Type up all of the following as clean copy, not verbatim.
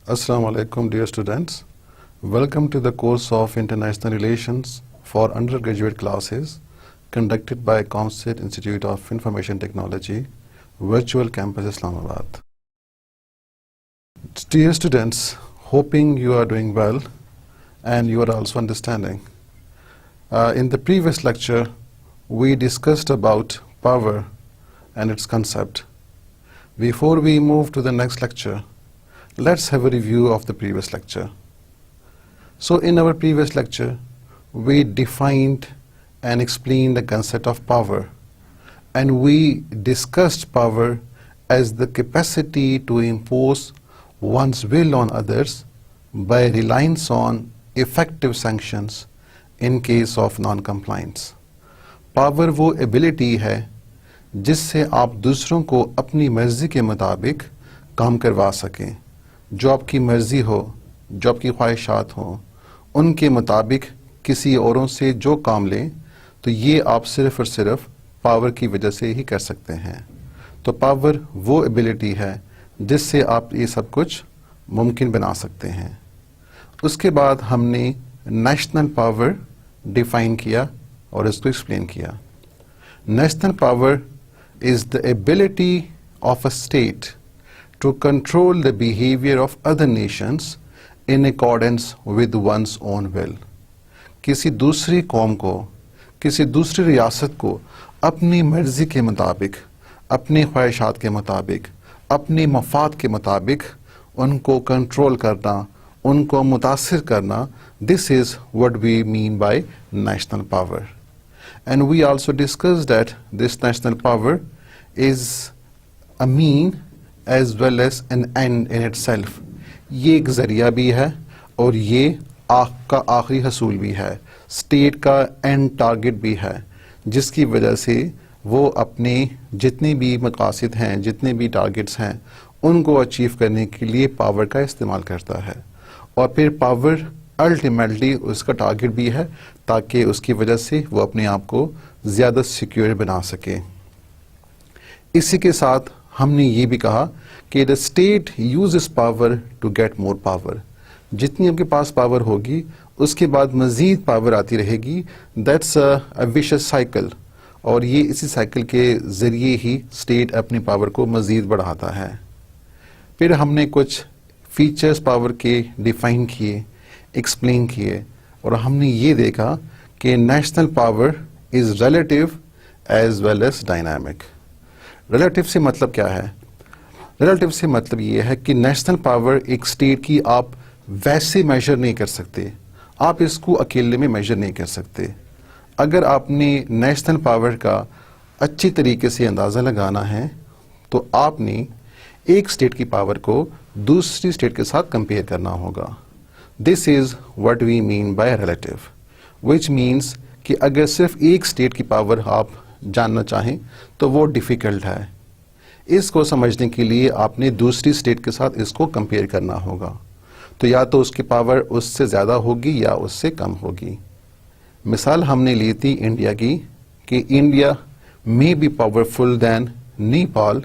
Assalamu alaikum, dear students. Welcome to the course of International Relations for undergraduate classes conducted by Comstate Institute of Information Technology, Virtual Campus Islamabad. Dear students, hoping you are doing well and you are also understanding. In the previous lecture, we discussed about power and its concept. Before we move to the next lecture, let's have a review of the previous lecture. So in our previous lecture, we defined and explained the concept of power, and we discussed power as the capacity to impose one's will on others by reliance on effective sanctions in case of non-compliance. Power वो ability है जिससे आप दूसरों को अपनी मर्जी के मुताबिक काम करवा सकें, जो आपकी मर्जी हो, जो आपकी ख्वाहिशात हो, उनके मुताबिक किसी औरों से जो काम लें, तो ये आप सिर्फ और सिर्फ पावर की वजह से ही कर सकते हैं। तो पावर वो एबिलिटी है जिससे आप ये सब कुछ मुमकिन बना सकते हैं। उसके बाद हमने नेशनल पावर डिफाइन किया और इसको एक्सप्लेन किया। National power is the ability of a state to control the behavior of other nations in accordance with one's own will. किसी दूसरी कौम को, किसी दूसरी रियासत को अपनी मर्जी के मुताबिक, अपनी ख्वाहिशात के मुताबिक, अपने मफाद के मुताबिक उनको कंट्रोल करना, उनको मुतासिर करना, this is what we mean by national power. And we also discussed that this national power is a mean as well as an end in itself. ये एक ज़रिया भी है और ये का आखिरी हसूल भी है, स्टेट का एंड टारगेट भी है, जिसकी वजह से वो अपने जितने भी मकासद हैं, जितने भी टारगेट्स हैं, उनको अचीव करने के लिए पावर का इस्तेमाल करता है। और फिर पावर अल्टीमेटली उसका टारगेट भी है ताकि उसकी वजह से वो अपने आप को ज़्यादा सिक्योर बना सके। इसी के साथ हमने ये भी कहा कि the state uses power to get more power. जितनी आपके पास पावर होगी उसके बाद मज़ीद पावर आती रहेगी। दैट्स अ विशियस साइकिल, और ये इसी साइकिल के ज़रिए ही स्टेट अपनी पावर को मज़ीद बढ़ाता है। फिर हमने कुछ फीचर्स पावर के डिफ़ाइन किए, एक्सप्लेन किए, और हमने ये देखा कि national power is relative as well as dynamic. Relative से मतलब क्या है? रिलेटिव से मतलब ये है कि नेशनल पावर एक स्टेट की आप वैसे मेजर नहीं कर सकते, आप इसको अकेले में मेजर नहीं कर सकते। अगर आपने नेशनल पावर का अच्छी तरीके से अंदाज़ा लगाना है तो आपने एक स्टेट की पावर को दूसरी स्टेट के साथ कंपेयर करना होगा। This is what we mean by relative, which means कि अगर सिर्फ एक स्टेट की पावर आप जानना चाहें तो वो डिफ़िकल्ट है। इसको समझने के लिए आपने दूसरी स्टेट के साथ इसको कंपेयर करना होगा, तो या तो उसकी पावर उससे ज़्यादा होगी या उससे कम होगी। मिसाल हमने ली थी इंडिया की कि India may be powerful than Nepal,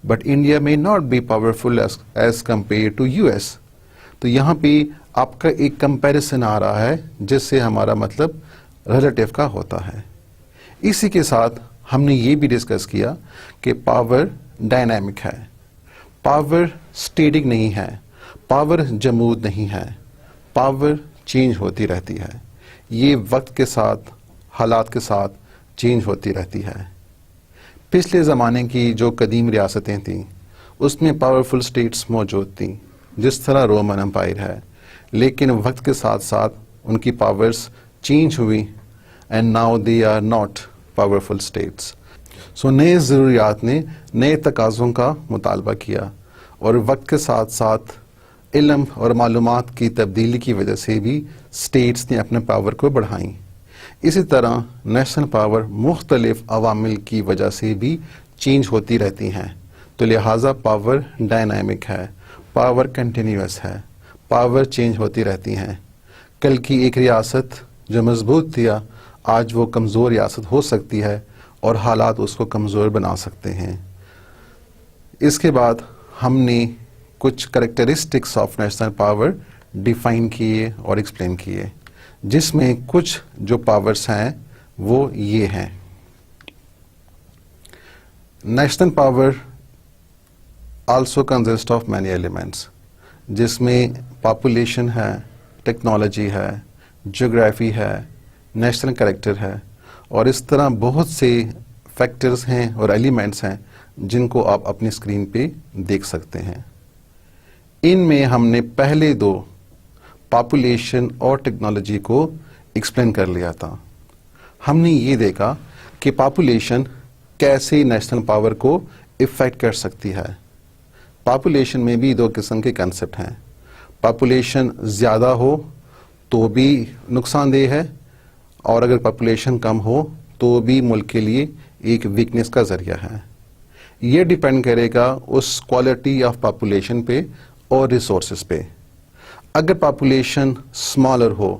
but India may not be powerful as compare to US. तो यहाँ पे आपका एक कंपैरिजन आ रहा है जिससे हमारा मतलब रिलेटिव का होता है। इसी के साथ हमने ये भी डिस्कस किया कि पावर डायनामिक है, पावर स्टैटिक नहीं है, पावर जमूद नहीं है, पावर चेंज होती रहती है। ये वक्त के साथ, हालात के साथ चेंज होती रहती है। पिछले ज़माने की जो कदीम रियासतें थीं उसमें पावरफुल स्टेट्स मौजूद थीं, जिस तरह रोमन एम्पायर है, लेकिन वक्त के साथ साथ उनकी पावर्स चेंज हुई and now they are not powerful states. So नए ज़रूरियात ने नए तकाज़ों का मुतालबा किया, और वक्त के साथ साथ इल्म और मालूमात की तब्दीली की वजह से भी स्टेट्स ने अपने पावर को बढ़ाई। इसी तरह नेशनल पावर मुख्तलिफ अवामिल की वजह से भी चेंज होती रहती हैं, तो लिहाजा पावर डायनामिक है, पावर कंटिन्यूस है, पावर चेंज होती रहती हैं। कल की एक रियासत जो मजबूत थी आज वो कमज़ोर रियासत हो सकती है और हालात उसको कमज़ोर बना सकते हैं। इसके बाद हमने कुछ characteristics of national power define किए और एक्सप्लेन किए, जिसमें कुछ जो पावर्स हैं वो ये हैं। National power also consist of many elements, जिसमें पॉपुलेशन है, टेक्नोलॉजी है, ज्योग्राफी है, नेशनल कैरेक्टर है, और इस तरह बहुत से फैक्टर्स हैं और एलिमेंट्स हैं जिनको आप अपनी स्क्रीन पे देख सकते हैं। इनमें हमने पहले दो, पॉपुलेशन और टेक्नोलॉजी को एक्सप्लेन कर लिया था। हमने ये देखा कि पॉपुलेशन कैसे नेशनल पावर को इफेक्ट कर सकती है। पॉपुलेशन में भी दो किस्म के कंसेप्ट हैं। पॉपुलेशन ज़्यादा हो तो भी नुकसानदेह है, और अगर पॉपुलेशन कम हो तो भी मुल्क के लिए एक वीकनेस का ज़रिया है। ये डिपेंड करेगा उस क्वालिटी ऑफ पॉपुलेशन पे और रिसोर्सेज पे। अगर पॉपुलेशन स्मॉलर हो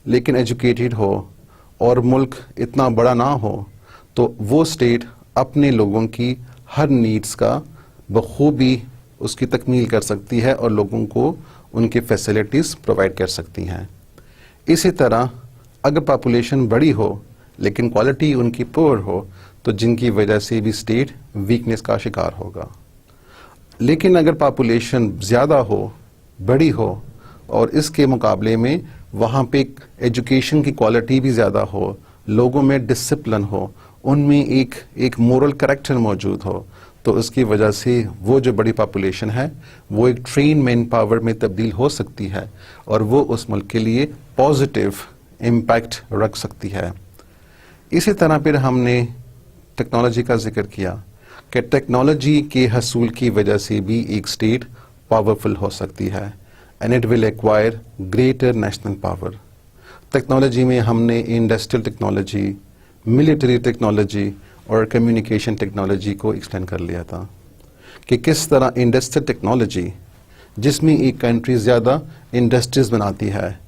लेकिन एजुकेटेड हो और मुल्क इतना बड़ा ना हो, तो वो स्टेट अपने लोगों की हर नीड्स का बखूबी उसकी तकमील कर सकती है और लोगों को उनके फैसिलिटीज़ प्रोवाइड कर सकती हैं। इसी तरह अगर पॉपुलेशन बड़ी हो लेकिन क्वालिटी उनकी पुअर हो, तो जिनकी वजह से भी स्टेट वीकनेस का शिकार होगा। लेकिन अगर पॉपुलेशन ज़्यादा हो, बड़ी हो, और इसके मुकाबले में वहाँ पे एजुकेशन की क्वालिटी भी ज़्यादा हो, लोगों में डिसिप्लिन हो, उनमें एक मोरल कैरेक्टर मौजूद हो, तो उसकी वजह से वो जो बड़ी पॉपुलेशन है वो एक ट्रेन मैन पावर में तब्दील हो सकती है और वो उस मुल्क के लिए पॉजिटिव इम्पैक्ट रख सकती है। इसी तरह फिर हमने टेक्नोलॉजी का जिक्र किया कि टेक्नोलॉजी के हसूल की वजह से भी एक स्टेट पावरफुल हो सकती है, and it will acquire greater national power. Technology में हमने इंडस्ट्रियल टेक्नोलॉजी, मिलिट्री टेक्नोलॉजी और कम्युनिकेशन टेक्नोलॉजी को एक्सप्लेन कर लिया था कि किस तरह इंडस्ट्रियल टेक्नोलॉजी, जिसमें एक कंट्री ज़्यादा इंडस्ट्रीज़ बनाती है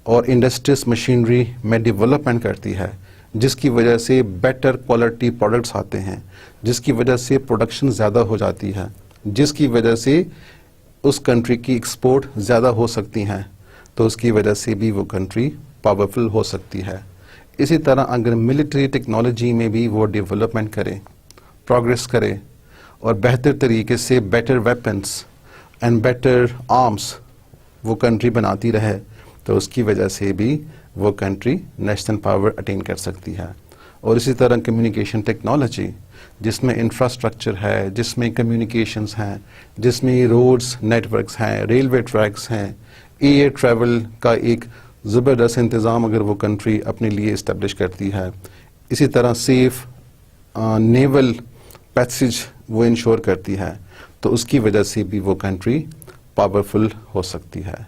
और इंडस्ट्रीज मशीनरी में डेवलपमेंट करती है, जिसकी वजह से बेटर क्वालिटी प्रोडक्ट्स आते हैं, जिसकी वजह से प्रोडक्शन ज़्यादा हो जाती है, जिसकी वजह से उस कंट्री की एक्सपोर्ट ज़्यादा हो सकती हैं, तो उसकी वजह से भी वो कंट्री पावरफुल हो सकती है। इसी तरह अगर मिलिट्री टेक्नोलॉजी में भी वो डेवलपमेंट करे, प्रोग्रेस करे और बेहतर तरीके से better weapons and better arms वो कंट्री बनाती रहे, तो उसकी वजह से भी वो कंट्री नेशनल पावर अटेन कर सकती है। और इसी तरह कम्युनिकेशन टेक्नोलॉजी, जिसमें इंफ्रास्ट्रक्चर है, जिसमें कम्युनिकेशंस हैं, जिसमें रोड्स नेटवर्क्स हैं, रेलवे ट्रैक्स हैं, एयर ट्रैवल का एक ज़बरदस्त इंतज़ाम अगर वो कंट्री अपने लिए इस्टेब्लिश करती है, इसी तरह सेफ नेवल पैसेज वो इंश्योर करती है, तो उसकी वजह से भी वो कंट्री पावरफुल हो सकती है।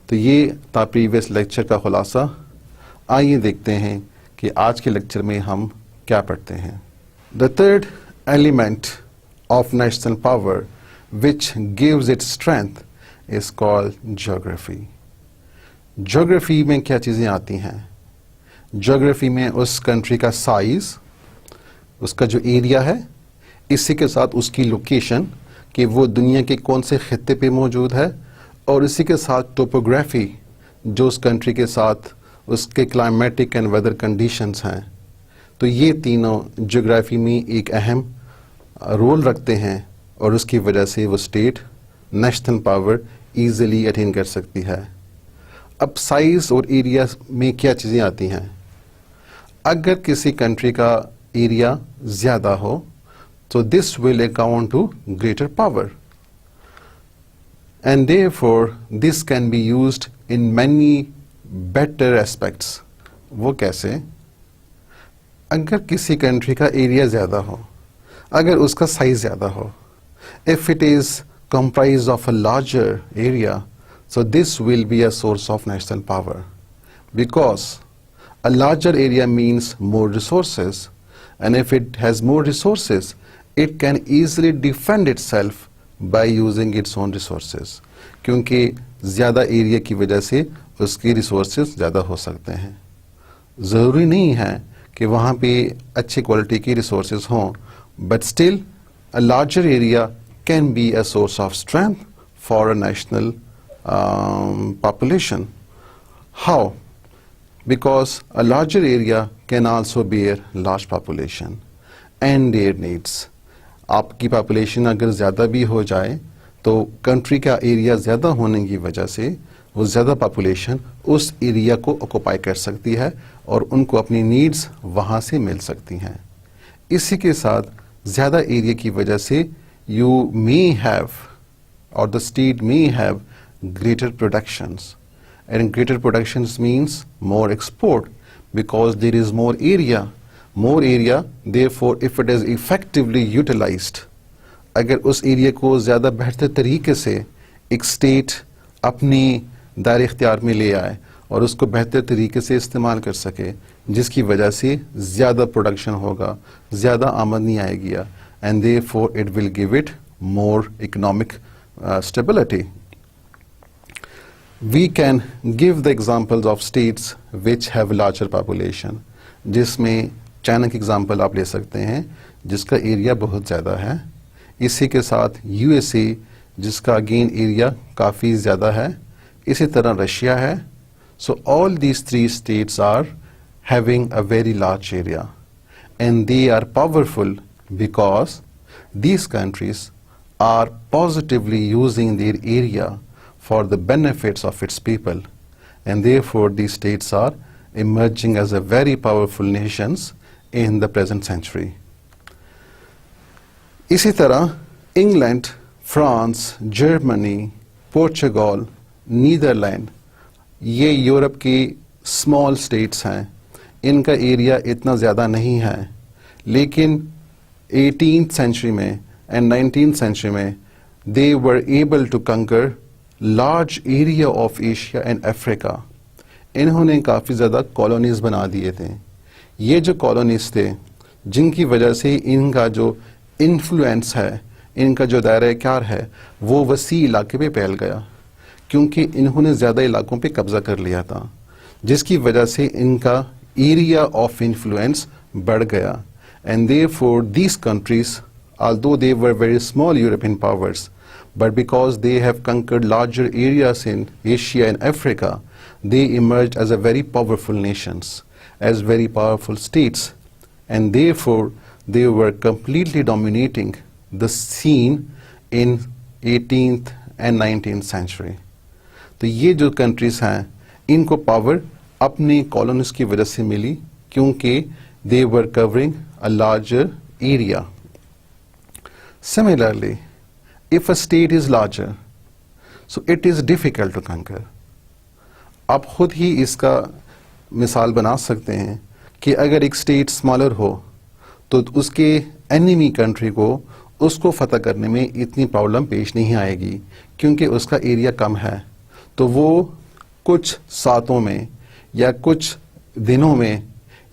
तो ये था प्रीवियस लेक्चर का खुलासा। आइए देखते हैं कि आज के लेक्चर में हम क्या पढ़ते हैं। The third element of national power which gives its strength is called geography. Geography में क्या चीज़ें आती हैं? ज्योग्राफी में उस कंट्री का साइज़, उसका जो एरिया है, इसी के साथ उसकी लोकेशन कि वो दुनिया के कौन से खित्ते पे मौजूद है, और इसी के साथ टोपोग्राफी जो उस कंट्री के साथ उसके क्लाइमेटिक एंड वेदर कंडीशंस हैं। तो ये तीनों ज्योग्राफी में एक अहम रोल रखते हैं और उसकी वजह से वो state national power easily attain कर सकती है। अब साइज़ और एरिया में क्या चीज़ें आती हैं? अगर किसी कंट्री का एरिया ज़्यादा हो तो this will account to greater power, and therefore this can be used in many better aspects. वो कैसे? अगर किसी कंट्री का एरिया ज़्यादा हो, अगर उसका साइज ज़्यादा हो, if it is comprised of a larger area, so this will be a source of national power, because a larger area means more resources, and if it has more resources, it can easily defend itself by using its own resources, क्योंकि ज़्यादा area की वजह से उसकी resources ज़्यादा हो सकते हैं। ज़रूरी नहीं है कि वहाँ पे अच्छी क्वालिटी की रिसोर्सेज हों, but still a larger area can be a source of strength for a national population. How? Because a larger area can also bear large population and their needs. आपकी population अगर ज़्यादा भी हो जाए तो country का area ज़्यादा होने की वजह से वो ज़्यादा population उस area को occupy कर सकती है और उनको अपनी needs वहाँ से मिल सकती हैं. इसी के साथ ज़्यादा area की वजह से you may have or the state may have greater productions. And greater productions means more export because there is more area. More area, therefore, if it is effectively utilized, अगर उस एरिया को ज़्यादा बेहतर तरीके से एक स्टेट अपनी दायरे इख्तियार में ले आए और उसको बेहतर तरीके से इस्तेमाल कर सके, जिसकी वजह से ज़्यादा प्रोडक्शन होगा, ज़्यादा आमदनी आएगी, and therefore it will give it more economic stability. We can give the examples of states which have larger population, जिसमें चाइना की एग्जाम्पल आप ले सकते हैं जिसका एरिया बहुत ज़्यादा है. इसी के साथ यूएसए जिसका अगेन एरिया काफ़ी ज़्यादा है. इसी तरह रशिया है. So all these three states are having a very large area and they are powerful because these countries are positively using their area for the benefits of its people, and therefore these states are emerging as a very powerful nations in the present century. इसी तरह England, France, Germany, Portugal, Netherland, ये Europe की small states हैं. इनका area इतना ज़्यादा नहीं है, लेकिन 18th century में and 19th century में they were able to conquer large area of Asia and Africa. इन्होंने काफ़ी ज़्यादा कॉलोनीज बना दिए थे. ये जो कॉलोनीज थे जिनकी वजह से इनका जो इन्फ्लुएंस है, इनका जो दायरा कार है, वो वसी इलाके पे फैल गया क्योंकि इन्होंने ज़्यादा इलाकों पे कब्ज़ा कर लिया था, जिसकी वजह से इनका एरिया ऑफ इन्फ्लुएंस बढ़ गया. And therefore these countries, although they were very small European powers, but because they have conquered larger areas in Asia and Africa, they emerged as a very powerful nations, as very powerful states, and therefore they were completely dominating the scene in 18th and 19th century. तो ये जो countries हैं, इनको power अपनी colonies की वजह से मिली क्योंकि they were covering a larger area. Similarly, if a state is larger, so it is difficult to conquer. आप खुद ही इसका मिसाल बना सकते हैं कि अगर एक स्टेट स्मॉलर हो तो उसके एनिमी कंट्री को उसको फतह करने में इतनी प्रॉब्लम पेश नहीं आएगी क्योंकि उसका एरिया कम है. तो वो कुछ सातों में या कुछ दिनों में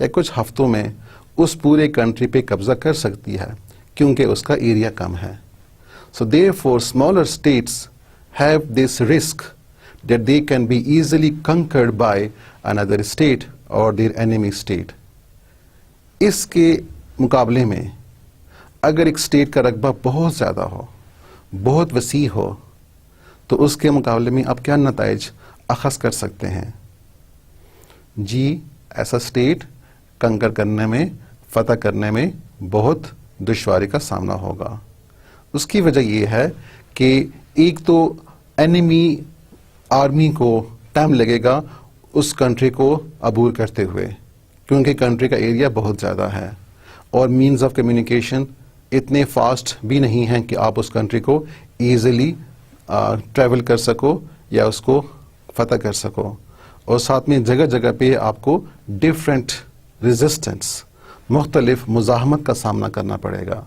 या कुछ हफ्तों में उस पूरे कंट्री पे कब्जा कर सकती है क्योंकि उसका एरिया कम है. So therefore smaller states have this risk that they can be easily conquered by another state or their enemy state. इसके मुकाबले में अगर एक स्टेट का रकबा बहुत ज़्यादा हो, बहुत वसी हो, तो उसके मुकाबले में आप क्या नताइज अखज़ कर सकते हैं? जी, ऐसा स्टेट कंकर करने में, फतह करने में बहुत दुश्वारी का सामना होगा. उसकी वजह यह है कि एक तो एनिमी आर्मी को टाइम लगेगा उस कंट्री को अबूर करते हुए क्योंकि कंट्री का एरिया बहुत ज़्यादा है और मीन्स ऑफ कम्युनिकेशन इतने फास्ट भी नहीं हैं कि आप उस कंट्री को ईज़िली ट्रैवल कर सको या उसको फतह कर सको. और साथ में जगह जगह पे आपको डिफरेंट रेजिस्टेंस, मुख्तलिफ मुज़ाहमत का सामना करना पड़ेगा.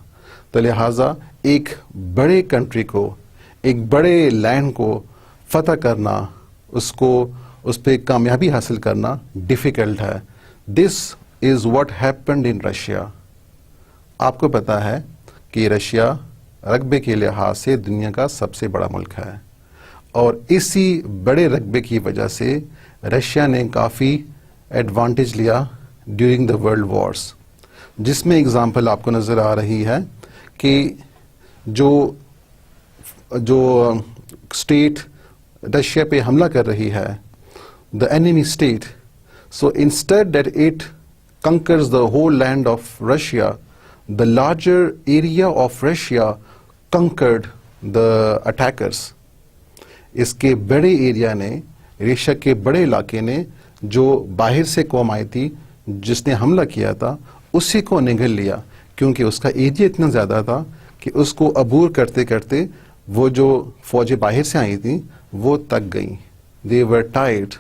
तो लिहाजा एक बड़े कंट्री को, एक बड़े लैंड को फतह करना, उसको उस पर कामयाबी हासिल करना डिफ़िकल्ट है. This is what happened in Russia. आपको पता है कि रशिया रकबे के लिहाज से दुनिया का सबसे बड़ा मुल्क है और इसी बड़े रकबे की वजह से रशिया ने काफ़ी एडवांटेज लिया ड्यूरिंग द वर्ल्ड वॉर्स, जिसमें एग्ज़ाम्पल आपको नज़र आ रही है कि जो स्टेट रशिया पे हमला कर रही है, the enemy state, so instead that it conquers the whole land of Russia, the larger area of Russia conquered the attackers. इसके बड़े एरिया ने, रशिया के बड़े इलाके ने, जो बाहर से कौम आई थी जिसने हमला किया था, उसी को निगल लिया, क्योंकि उसका एरिया इतना ज़्यादा था कि उसको अबूर करते करते वो जो फौजें बाहर से आई थी वो तक गई. They were tired.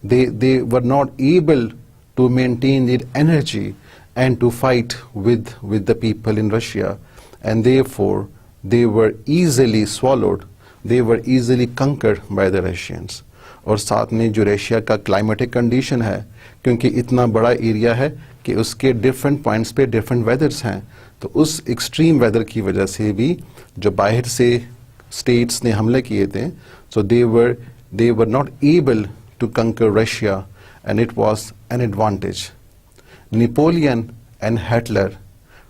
They were not able to maintain their energy and to fight with the people in Russia, and therefore they were easily swallowed. They were easily conquered by the Russians. और साथ में जो Russia का climatic condition है, क्योंकि इतना बड़ा area है कि उसके डिफरेंट पॉइंट्स पे डिफरेंट वेदर्स हैं, तो उस एक्सट्रीम वेदर की वजह से भी जो बाहर से स्टेट्स ने हमले किए थे, so they were not able to conquer Russia, and it was an advantage. Napoleon and Hitler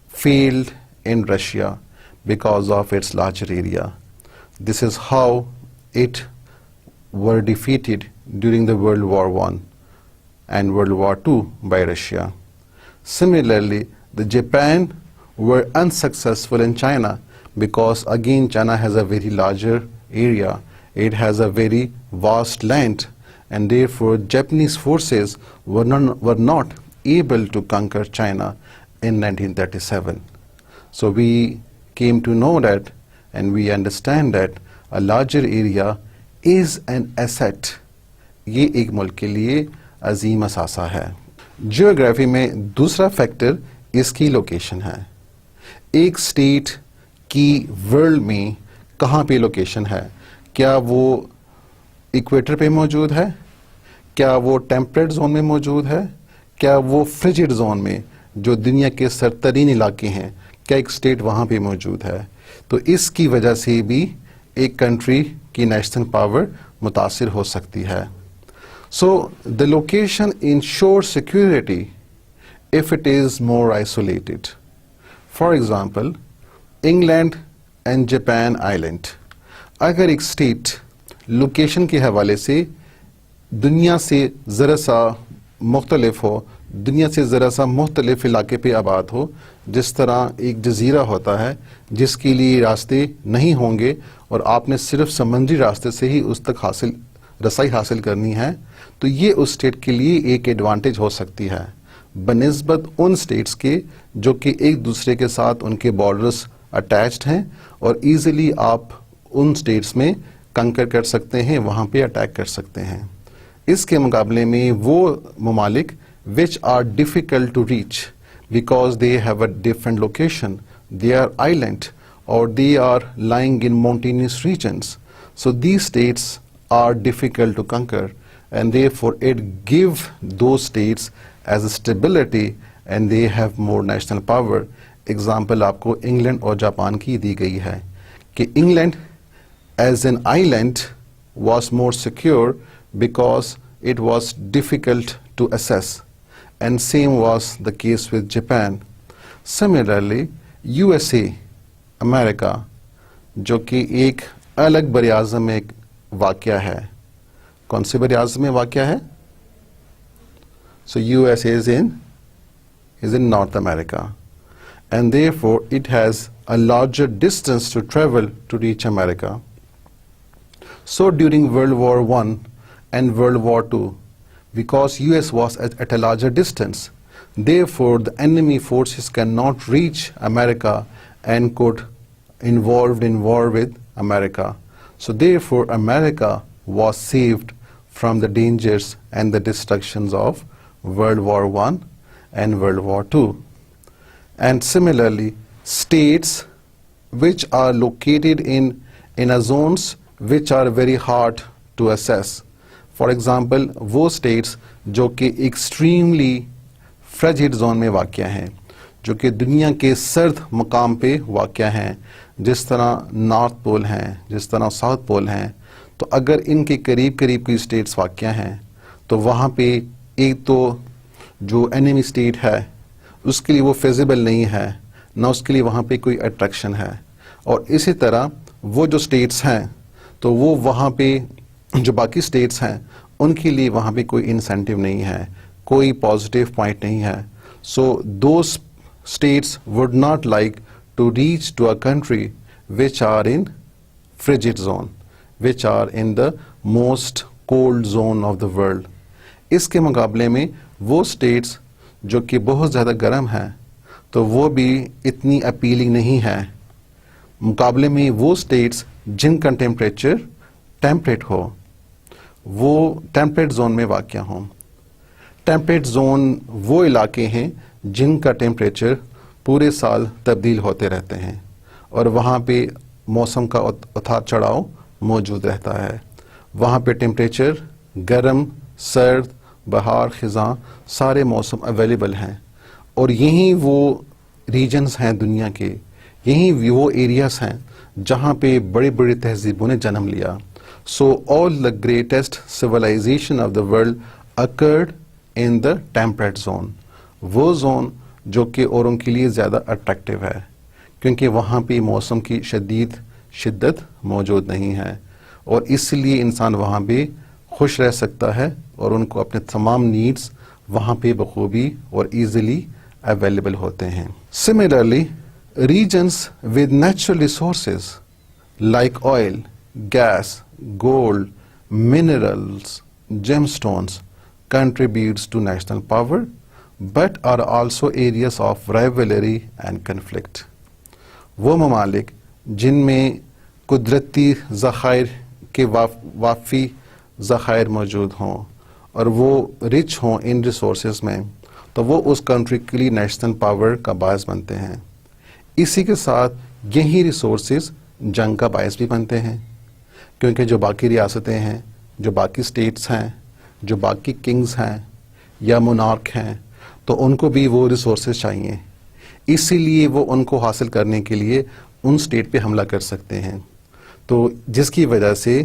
failed in Russia because of its larger area. This is how it were defeated during the World War I and World War II by Russia. Similarly, the Japan were unsuccessful in China because again China has a very larger area. It has a very vast land, and therefore Japanese forces were not able to conquer China in 1937. So we came to know that, and we understand that a larger area is an asset. ये एक मुल्क के लिए अजीम असासा है. Geography में दूसरा factor इसकी location है. एक स्टेट की वर्ल्ड में कहाँ पे लोकेशन है? क्या वो इक्वेटर पे मौजूद है? क्या वो टेम्परेट जोन में मौजूद है? क्या वो फ्रिजिड जोन में, जो दुनिया के सरतरीन इलाके हैं, क्या एक स्टेट वहाँ पे मौजूद है? तो इसकी वजह से भी एक कंट्री की नेशनल पावर मुतासिर हो सकती है. So the location ensure security if it is more isolated. For example, England and Japan island. अगर एक स्टेट लोकेशन के हवाले से दुनिया से ज़रा सा मुख्तलिफ हो, दुनिया से ज़रा सा मुख्तलिफ इलाके पे आबाद हो, जिस तरह एक जजीरा होता है जिसके लिए रास्ते नहीं होंगे और आपने सिर्फ समुद्री रास्ते से ही उस तक रसाई हासिल करनी है, तो ये उस स्टेट के लिए एक एडवांटेज हो सकती है बनिस्बत उन स्टेट्स के जो कि एक दूसरे के साथ उनके बॉर्डर्स अटैच्ड हैं और ईज़िली आप उन स्टेट्स में कंकर कर सकते हैं, वहाँ पे अटैक कर सकते हैं. इसके मुकाबले में वो ममालिक which are difficult to reach because they have a different location, they are island or they are lying in mountainous regions. So these states are difficult to conquer, and therefore it give those states as a stability and they have more national power. Example आपको England और Japan की दी गई है कि England as an island was more secure because it was difficult to assess, and same was the case with Japan. Similarly, USA, America, जो कि एक अलग बरियाज़म में एक वाक़या है. कौन से बरियाज़म में वाक़या है? So USA is in North America, and therefore it has a larger distance to travel to reach America. So during World War I and World War II, because US was at a larger distance, therefore the enemy forces cannot reach America and could involved in war with America. So therefore America was saved from the dangers and the destructions of World War I and World War II. And similarly, states which are located in a zones which are very hard to assess. For example, वो states जो कि extremely frigid zone में वाक़या हैं, जो कि दुनिया के सर्द मकाम पे वाक़या हैं, जिस तरह नॉर्थ पोल हैं, जिस तरह साउथ पोल हैं, तो अगर इनके करीब करीब की स्टेट्स वाक़या हैं तो वहाँ पे एक तो जो एनिमी स्टेट है उसके लिए वो फिजिबल नहीं है, ना उसके लिए वहाँ पे कोई अट्रैक्शन है, और इसी तरह वो जो स्टेट्स हैं तो वो वहाँ पे जो बाकी स्टेट्स हैं उनके लिए वहाँ पे कोई इंसेंटिव नहीं है, कोई पॉजिटिव पॉइंट नहीं है. So those states would not like to reach to a country which are in frigid zone, which are in the most cold zone of the world. इसके मुकाबले में वो states जो कि बहुत ज़्यादा गर्म हैं तो वो भी इतनी अपीलिंग नहीं है, मुकाबले में वो states जिनका टेम्परेचर टेम्परेट हो, वो टेम्परेट जोन में वाक़या हों. टेम्परेट जोन वो इलाके हैं जिनका टेम्परेचर पूरे साल तब्दील होते रहते हैं और वहाँ पे मौसम का उतार चढ़ाव मौजूद रहता है. वहाँ पे टेम्परेचर गर्म, सर्द, बहार, ख़िज़ां सारे मौसम अवेलेबल हैं और यही वो रीजन्स हैं दुनिया के, यही वो एरियाज़ हैं जहाँ पे बड़ी बड़ी तहजीबों ने जन्म लिया. So all the greatest civilization of the world occurred in the temperate zone, वो जोन जो कि औरों के लिए ज़्यादा अट्रैक्टिव है क्योंकि वहाँ पे मौसम की शिद्दत मौजूद नहीं है और इसलिए इंसान वहाँ पे खुश रह सकता है और उनको अपने तमाम नीड्स वहाँ पे बखूबी और ईज़िली अवेलेबल होते हैं. Similarly regions with natural resources like oil, gas, gold, minerals, gemstones contributes to national power but are also areas of rivalry and conflict. वो ममालिक जिनमें कुदरती ज़खायर के वाफ़ी ज़खायर मौजूद हों और वो रिच हों इन रिसोर्सेज में, तो वो उस कंट्री के लिए नेशनल पावर का बायस बनते हैं. इसी के साथ यही रिसोर्सेज जंग का बायस भी बनते हैं क्योंकि जो बाकी रियासतें हैं, जो बाकी स्टेट्स हैं, जो बाकी किंग्स हैं या मोनार्क हैं, तो उनको भी वो रिसोर्सेज चाहिए, इसीलिए वो उनको हासिल करने के लिए उन स्टेट पे हमला कर सकते हैं. तो जिसकी वजह से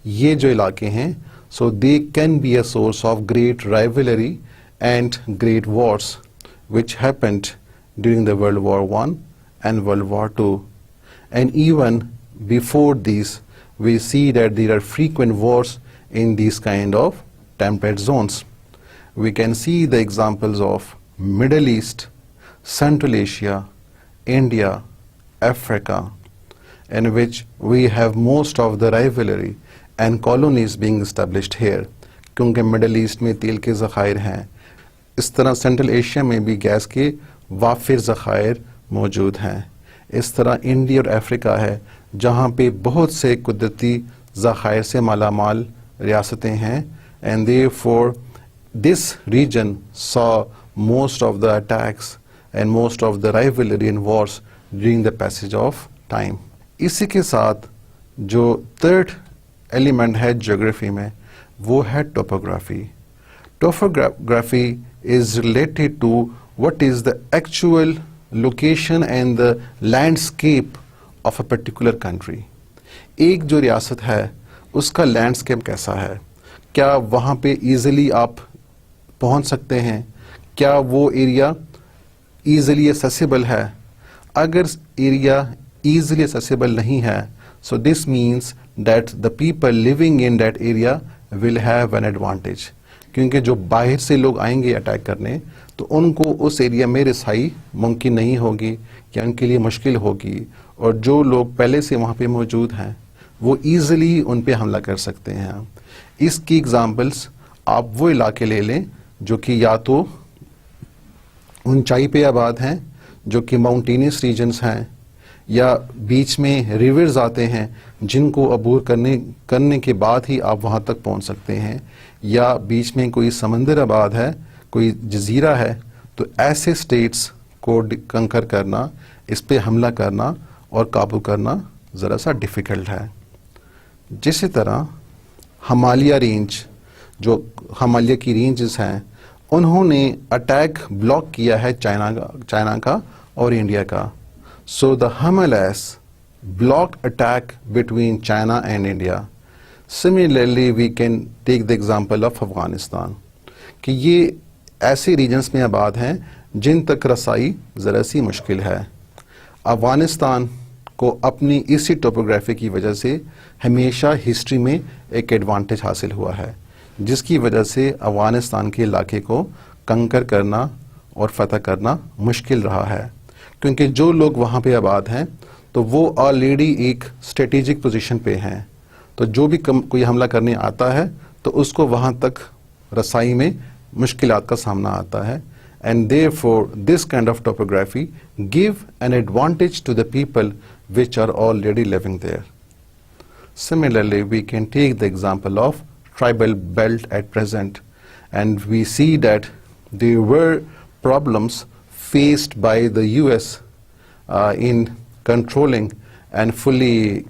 ये जो इलाके हैं, so they can be a source of great rivalry and great wars which happened during the world war 1 and World War 2. And even before these, we see that there are frequent wars in these kind of temperate zones. We can see the examples of Middle East, Central Asia, India, Africa, in which we have most of the rivalry and colonies being established here. क्योंकि middle east में तेल के ज़खायर हैं, इस तरह central Asia में भी gas के वाफिर ज़खायर मौजूद हैं. इस तरह इंडिया और अफ्रीका है जहाँ पे बहुत से कुदरती ज़खायर से मालामाल रियासतें हैं. And therefore this reason so most of the attacks and most of the rivalry and wars during the passage of time. इसी के साथ जो थर्ड एलिमेंट है ज्योग्राफी में, वो है topography. Topography is related to what is the actual location and the landscape of a particular country. एक जो रियासत है उसका लैंडस्केप कैसा है, क्या वहाँ पे easily आप पहुँच सकते हैं, क्या वो एरिया easily accessible है. अगर एरिया easily accessible नहीं है, so this means that the people living in that area will have an advantage. क्योंकि जो बाहर से लोग आएंगे अटैक करने तो उनको उस एरिया में रिसाई मुमकिन नहीं होगी या उनके लिए मुश्किल होगी, और जो लोग पहले से वहाँ पे मौजूद हैं वो ईज़िली उन पे हमला कर सकते हैं. इसकी एग्जांपल्स आप वो इलाके ले लें जो कि या तो ऊंचाई पे आबाद हैं, जो कि माउंटेनियस रीजन्स हैं, या बीच में रिवर्स आते हैं जिनको अबूर करने के बाद ही आप वहाँ तक पहुँच सकते हैं, या बीच में कोई समंदर आबाद है, कोई जजीरा है. तो ऐसे स्टेट्स को कंकर करना, इस पे हमला करना और काबू करना ज़रा सा डिफ़िकल्ट है. जिस तरह हिमालय रेंज, जो हिमालय की रेंजेस हैं, उन्होंने अटैक ब्लॉक किया है चाइना का और इंडिया का. So the Himalayas blocked attack between China and India. Similarly, we can take the example of Afghanistan कि ये ऐसे रीजन्स में आबाद हैं जिन तक रसाई ज़रा सी मुश्किल है. अफ़गानिस्तान को अपनी इसी टोपोग्राफी की वजह से हमेशा हिस्ट्री में एक एडवांटेज हासिल हुआ है, जिसकी वजह से अफगानिस्तान के इलाके को कंकर करना और फतह करना मुश्किल रहा है, क्योंकि जो लोग वहाँ पे आबाद हैं तो वो ऑलरेडी एक स्ट्रेटेजिक पोजीशन पे हैं। तो जो भी कोई हमला करने आता है तो उसको वहाँ तक रसाई में मुश्किलात का सामना आता है। And therefore this kind of topography give an advantage to the people which are already living there. Similarly, we can take the example of tribal belt at present, and we see that there were problems faced by the US in controlling and fully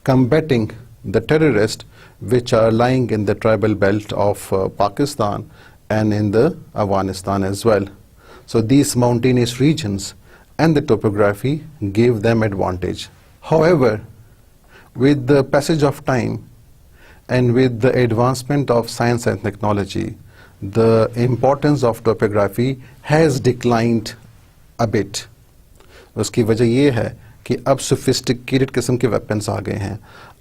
combating the terrorists which are lying in the tribal belt of Pakistan and in the Afghanistan as well. So these mountainous regions and the topography gave them advantage. However, with the passage of time and with the advancement of science and technology, the importance of topography has declined a bit. उसकी वजह ये है कि अब sophisticated किस्म के weapons आ गए हैं,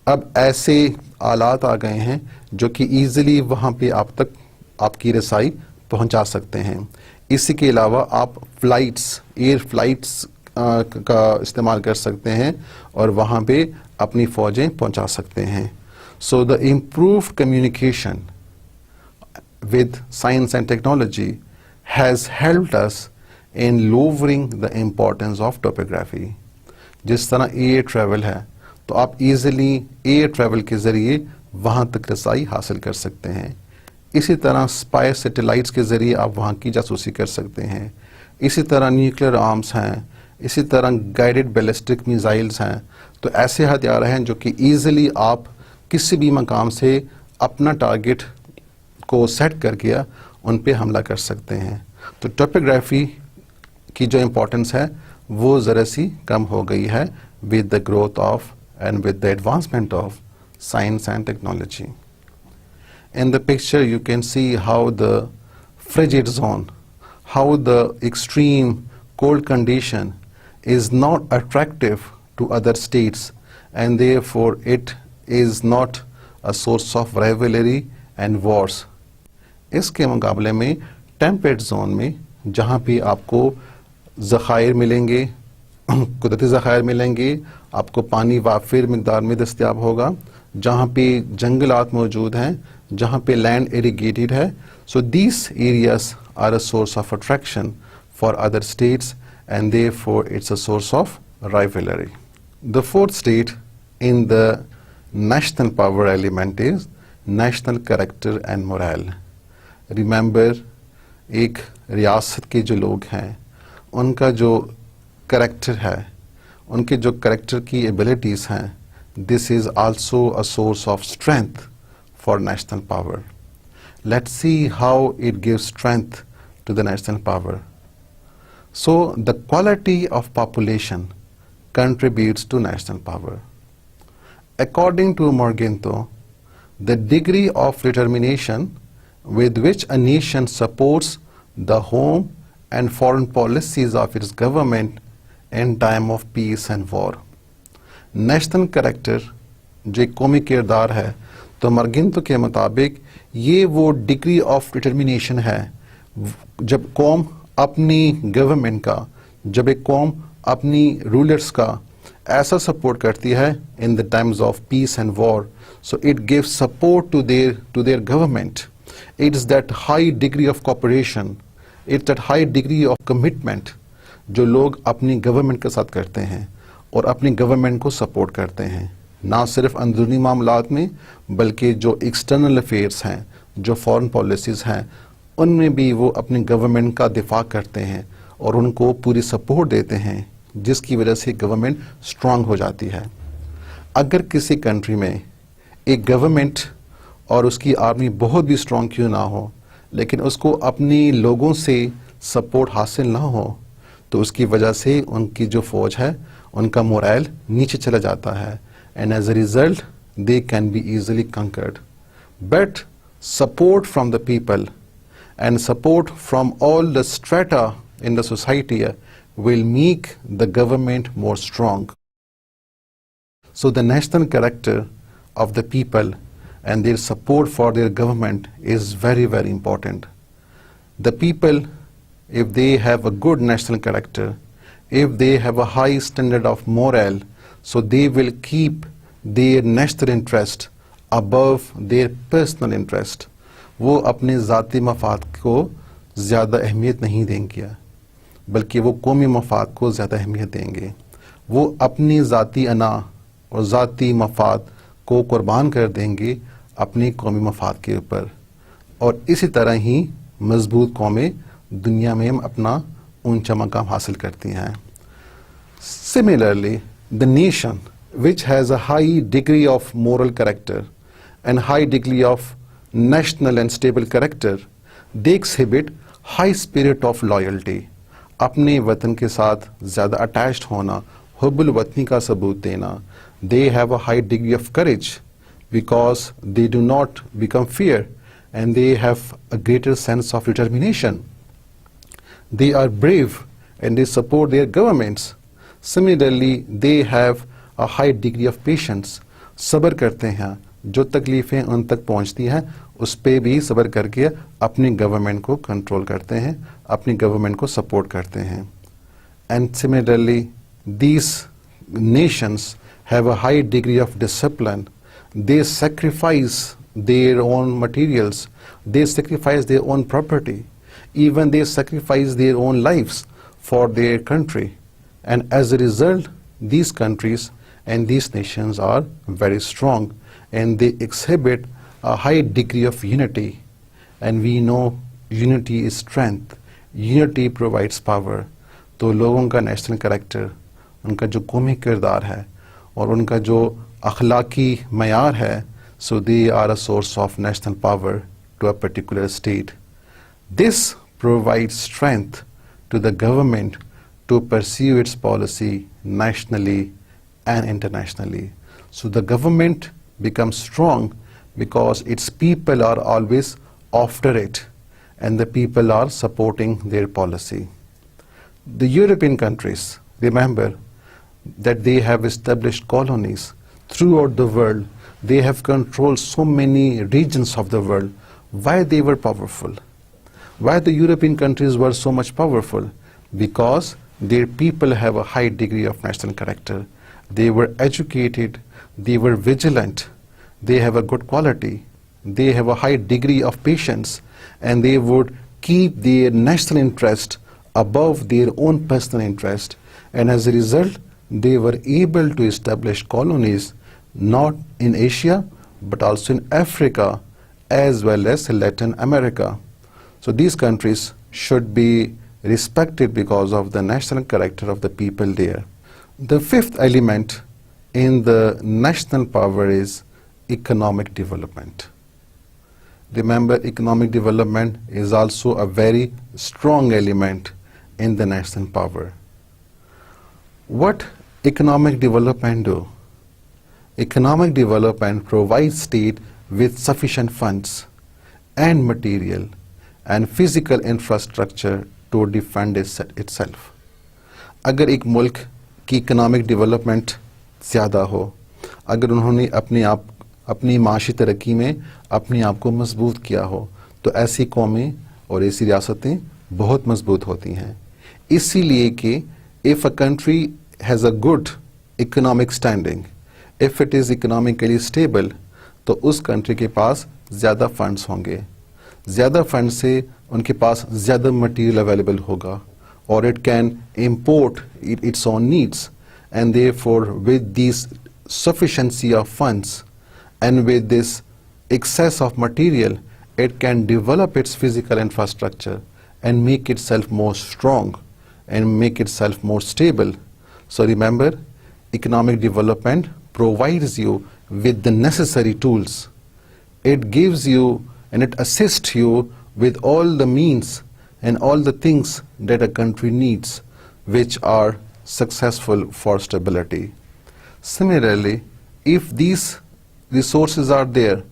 अब ऐसे आलात आ गए हैं जो कि ईजिली वहाँ पे आप तक आपकी रसाई पहुंचा सकते हैं। इसी के अलावा आप एयर फ्लाइट्स का इस्तेमाल कर सकते हैं और वहाँ पे अपनी फ़ौजें पहुंचा सकते हैं। So the improved communication with science and technology has helped us in lowering the importance of topography. जिस तरह एयर ट्रैवल है तो आप इजीली एयर ट्रैवल के ज़रिए वहाँ तक रसाई हासिल कर सकते हैं। इसी तरह स्पाई सैटेलाइट्स के ज़रिए आप वहाँ की जासूसी कर सकते हैं। इसी तरह न्यूक्लियर आर्म्स हैं, इसी तरह गाइडेड बैलिस्टिक मिसाइल्स हैं। तो ऐसे हथियार हैं जो कि ईजिली आप किसी भी मकाम से अपना टारगेट को सेट करके उन पे हमला कर सकते हैं। तो टोपोग्राफी की जो इम्पोर्टेंस है वो ज़रा सी कम हो गई है with the growth of and with the advancement of science and technology. In the picture you can see how the frigid zone, how the extreme cold condition is not attractive to other states, and therefore it is not a source of rivalry and wars. इसके मुकाबले में temperate zone में जहाँ भी आपको ज़खायर मिलेंगे, कुदरती ज़खायर मिलेंगे, आपको पानी वाफिर मिकदार में दस्तयाब होगा, जहाँ पे जंगलात मौजूद हैं, जहाँ पे लैंड इरिगेटेड है, so these areas are a source of attraction for other states and therefore it's a source of rivalry. The fourth state in the national power element is national character and morale. Remember, एक रियासत के जो लोग हैं उनका जो character है, उनके जो करेक्टर की एबिलिटीज़ हैं, this is also a source of strength for national power. Let's see how it gives strength to the national power. So the quality of population contributes to national power. According to Morgenthau, the degree of determination with which a nation supports the home and foreign policies of its government in time of peace and war. National character जो एक कौमी किरदार है, तो मर्गिंतो के मुताबिक ये वो डिग्री ऑफ डिटर्मिनेशन है जब कौम अपनी गवर्नमेंट का, जब एक कौम अपनी रूलर्स का ऐसा सपोर्ट करती है in the times of peace and war, so it gives support to their government. It's that high degree of cooperation, it's that high degree of commitment जो लोग अपनी गवर्नमेंट के साथ करते हैं और अपनी गवर्नमेंट को सपोर्ट करते हैं, ना सिर्फ अंदरूनी मामलात में बल्कि जो एक्सटर्नल अफेयर्स हैं, जो फॉरेन पॉलिसीज़ हैं, उनमें भी वो अपनी गवर्नमेंट का दिफा करते हैं और उनको पूरी सपोर्ट देते हैं, जिसकी वजह से गवर्नमेंट स्ट्रांग हो जाती है. अगर किसी कंट्री में एक गवर्नमेंट और उसकी आर्मी बहुत भी स्ट्रांग क्यों ना हो, लेकिन उसको अपने लोगों से सपोर्ट हासिल ना हो, तो उसकी वजह से उनकी जो फ़ौज है उनका मोरल नीचे चला जाता है, and as a result they can be easily conquered. But support from the people and support from all the strata in the society will make the government more strong. So the national character of the people and their support for their government is very, very important. The people, if they have a good national character, if they have a high standard of morale, so they will keep their national interest above their personal interest. वो अपने ज़ाती मफाद को ज़्यादा अहमियत नहीं देंगे, बल्कि वो कौमी मफाद को ज़्यादा अहमियत देंगे. वो अपनी ज़ाती अना और ज़ाती मफाद को कुर्बान कर देंगे अपनी कौमी मफाद के ऊपर. और इसी तरह ही मजबूत कौमें दुनिया में अपना ऊंचा मकाम हासिल करती हैं. Similarly, the nation which has a high degree of moral character and high degree of national and stable character, they exhibit high spirit of loyalty. अपने वतन के साथ ज़्यादा अटैच्ड होना, हुब्बुल वतनी का सबूत देना. They have a high degree of courage because they do not become fear and they have a greater sense of determination. They are brave and they support their governments. Similarly, they have a high degree of patience. सब्र करते हैं, जो तकलीफ़ें उन तक पहुंचती हैं उस पे भी सब्र करके अपनी गवर्नमेंट को कंट्रोल करते हैं, अपनी गवर्नमेंट को सपोर्ट करते हैं. And similarly, these nations have a high degree of discipline. They sacrifice their own materials, they sacrifice their own property, even they sacrifice their own lives for their country. And as a result, these countries and these nations are very strong and they exhibit a high degree of unity. And we know unity is strength, unity provides power. तो लोगों का national character, उनका जो कौमी किरदार है और उनका जो अखलाकी मयार है, so they are a source of national power to a particular state. This provides strength to the government to pursue its policy nationally and internationally. So the government becomes strong because its people are always after it and the people are supporting their policy. The European countries, remember that they have established colonies throughout the world. They have controlled so many regions of the world. Why they were powerful? Why the European countries were so much powerful? Because their people have a high degree of national character. They were educated, they were vigilant, they have a good quality, they have a high degree of patience, and they would keep their national interest above their own personal interest. And as a result, they were able to establish colonies not in Asia but also in Africa as well as Latin America. So these countries should be respected because of the national character of the people there. The fifth element in the national power is economic development. Remember, economic development is also a very strong element in the national power. What economic development do? Economic development provides state with sufficient funds and material and physical infrastructure to defend itself. अगर एक मुल्क की economic development ज़्यादा हो, अगर उन्होंने अपनी माशी तरक्की में अपने आप को मजबूत किया हो, तो ऐसी कौमें और ऐसी रियासतें बहुत मजबूत होती हैं. इसीलिए कि if a country has a good economic standing, if it is economically stable, तो उस कंट्री के पास ज़्यादा फंड्स होंगे. ज़्यादा फंड से उनके पास ज़्यादा मटीरियल अवेलेबल होगा और it can import its own needs, and therefore with this sufficiency of funds and with this excess of material, it can develop its physical infrastructure and make itself more strong and make itself more stable. So remember, economic development provides you with the necessary tools. It gives you and it assists you with all the means and all the things that a country needs, which are successful for stability. Similarly, if these resources are there,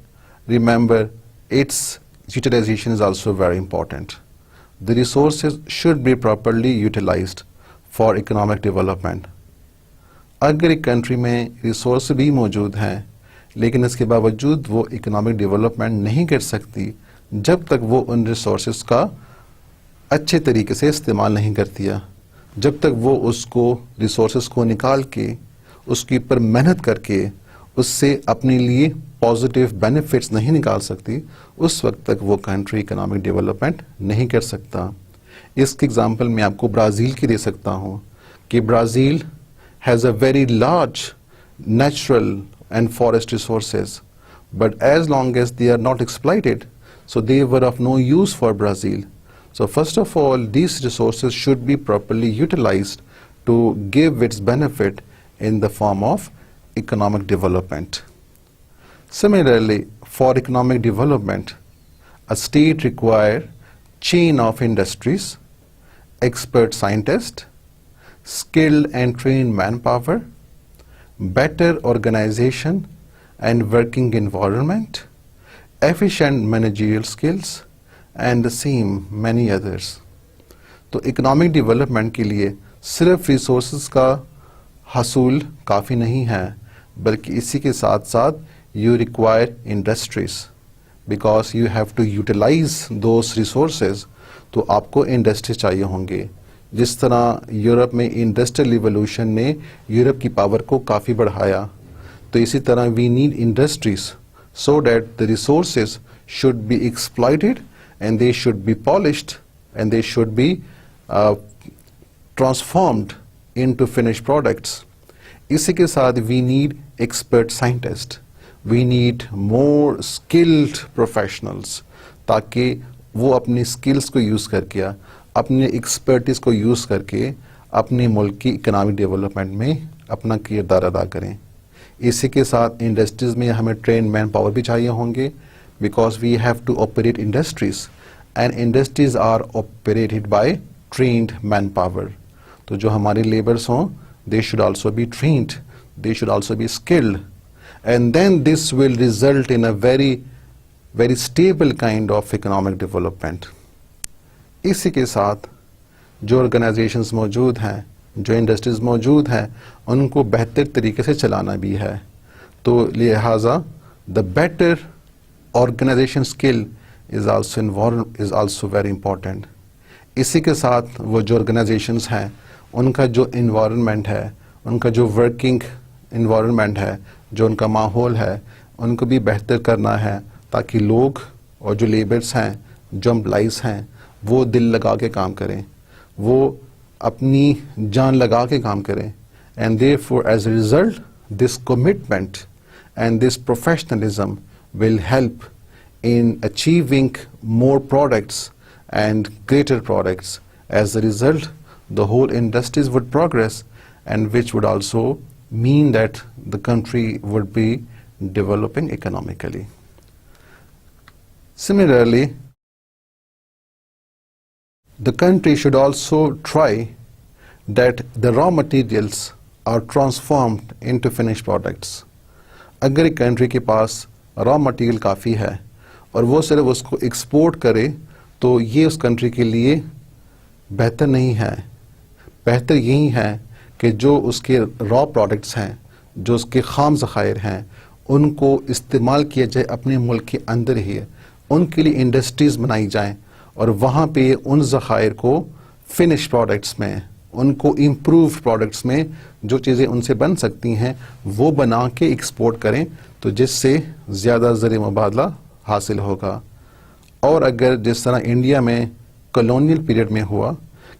remember its utilization is also very important. The resources should be properly utilized for economic development. अगर एक country में resource भी मौजूद हैं लेकिन इसके बावजूद वो इकोनॉमिक डेवलपमेंट नहीं कर सकती जब तक वो उन रिसोर्सेज का अच्छे तरीके से इस्तेमाल नहीं करती है, जब तक वो उसको रिसोर्सेज को निकाल के उसके ऊपर मेहनत करके उससे अपने लिए पॉजिटिव बेनिफिट्स नहीं निकाल सकती, उस वक्त तक वो कंट्री इकोनॉमिक डेवलपमेंट नहीं कर सकता। इसकी एग्जांपल मैं आपको ब्राज़ील की दे सकता हूँ कि Brazil has a very large natural and forest resources, but as long as they are not exploited, so they were of no use for Brazil. So first of all, these resources should be properly utilized to give its benefit in the form of economic development. Similarly, for economic development, a state requires chain of industries, expert scientists, skilled and trained manpower, better organization and working environment, efficient managerial skills, and the same many others. तो economic development के लिए सिर्फ resources का हसूल काफ़ी नहीं है, बल्कि इसी के साथ साथ you require industries, because you have to utilise those resources. तो आपको इंडस्ट्री चाहिए होंगे। जिस तरह यूरोप में इंडस्ट्रियल रिवोल्यूशन ने यूरोप की पावर को काफ़ी बढ़ाया, तो इसी तरह we need industries so that the resources should be exploited and they should be polished and they should be transformed into finish products. इसी के साथ we need expert scientist, we need more skilled professionals, ताकि वो अपनी skills को use करके, अपने expertise को यूज़ करके अपने मुल्क की इकोनॉमिक डेवलपमेंट में अपना किरदार अदा करें। इसी के साथ इंडस्ट्रीज़ में हमें ट्रेन मैन पावर भी चाहिए होंगे, because we have to operate industries and industries are operated by trained man power. तो जो हमारे लेबर्स हों, they should also be trained, they should also be skilled, and then this will result in a very stable kind of economic development. इसी के साथ जो organisations मौजूद हैं, जो इंडस्ट्रीज़ मौजूद हैं, उनको बेहतर तरीके से चलाना भी है। तो लिहाजा the better organisation skill is also very important. इसी के साथ वो जो ऑर्गेनाइजेशंस हैं, उनका जो इन्वायरमेंट है, उनका जो वर्किंग इन्वायरमेंट है, जो उनका माहौल है, उनको भी बेहतर करना है, ताकि लोग और जो लेबर्स हैं, जो एम्प्लॉइज़ हैं, वो दिल लगा के काम करें, वो अपनी जान लगा के काम करें। And therefore as a result this commitment and this professionalism will help in achieving more products and greater products. As a result, the whole industries would progress, and which would also mean that the country would be developing economically. Similarly, the country should also try that the raw materials are transformed into finished products. अगर एक country के पास raw material काफ़ी है और वो सिर्फ उसको export करे, तो ये उस कंट्री के लिए बेहतर नहीं है। बेहतर यही है कि जो उसके रॉ प्रोडक्ट्स हैं, जो उसके ख़ाम ज़खायर हैं, उनको इस्तेमाल किया जाए अपने मुल्क के अंदर ही, उनके लिए इंडस्ट्रीज़ बनाई जाएं और वहाँ पे उन ज़खायर को फिनिश प्रोडक्ट्स में, उनको इम्प्रूव प्रोडक्ट्स में जो चीज़ें उनसे बन सकती हैं वो बना के एक्सपोर्ट करें, तो जिससे ज़्यादा ज़र मुबादला हासिल होगा। और अगर जिस तरह इंडिया में कॉलोनियल पीरियड में हुआ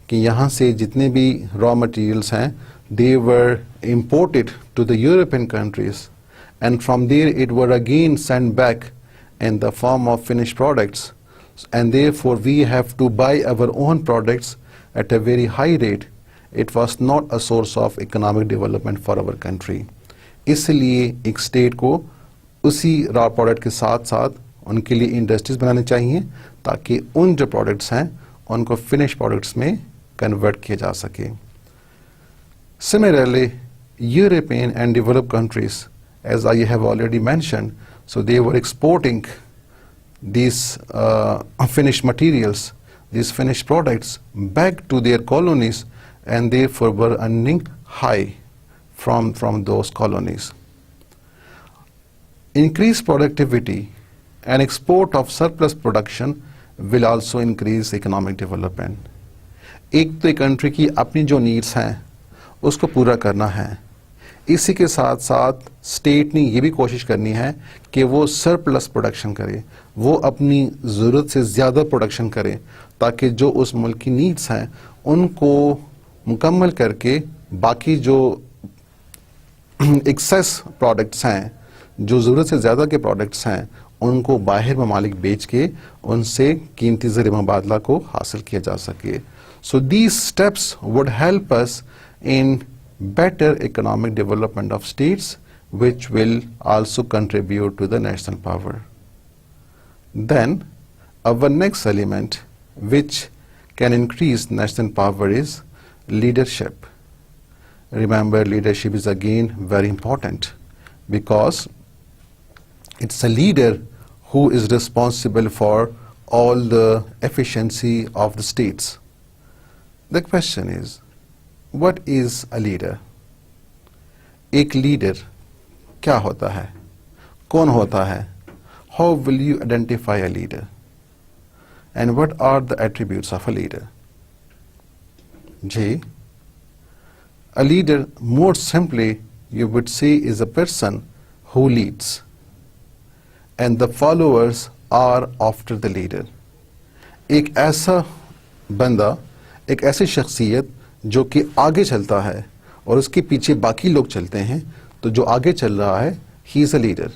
कि यहाँ से जितने भी रॉ मटेरियल्स हैं, they were imported to the European countries and from there it were again send back in the form of finish products, and therefore we have to buy our own products at a very high rate. It was not a source of economic development for our country. इसलिए एक state को उसी raw product के साथ साथ उनके लिए industries बनानी चाहिए, ताकि उन जो प्रोडक्ट्स हैं उनको फिनिश प्रोडक्ट्स में कन्वर्ट किया जा सके। Similarly, European and developed countries, as I have already mentioned, so they were exporting these finished materials, these finished products back to their colonies, and therefore were earning high from those colonies. Increased productivity and export of surplus production will also increase economic development. एक तो country की अपनी जो needs हैं उसको पूरा करना है, इसी के साथ साथ स्टेट ने ये भी कोशिश करनी है कि वो सरप्लस प्रोडक्शन करे, वो अपनी ज़रूरत से ज़्यादा प्रोडक्शन करे, ताकि जो उस मुल्क की नीड्स हैं उनको मुकम्मल करके बाकी जो एक्सेस प्रोडक्ट्स हैं, जो ज़रूरत से ज़्यादा के प्रोडक्ट्स हैं, उनको बाहर ममालिक बेच के उनसे कीमती ज़र मुबादला को हासिल किया जा सके. So these steps would help us in better economic development of states, which will also contribute to the national power. Then our next element which can increase national power is leadership. Remember, leadership is again very important because it's a leader who is responsible for all the efficiency of the states. The question is, what is a leader? एक leader क्या होता है? कौन होता है? How will you identify a leader? And what are the attributes of a leader? J. A leader, more simply, you would say, is a person who leads, and the followers are after the leader. एक ऐसा बंदा, एक ऐसी शख्सियत जो कि आगे चलता है और उसके पीछे बाकी लोग चलते हैं, तो जो आगे चल रहा है, he is a leader.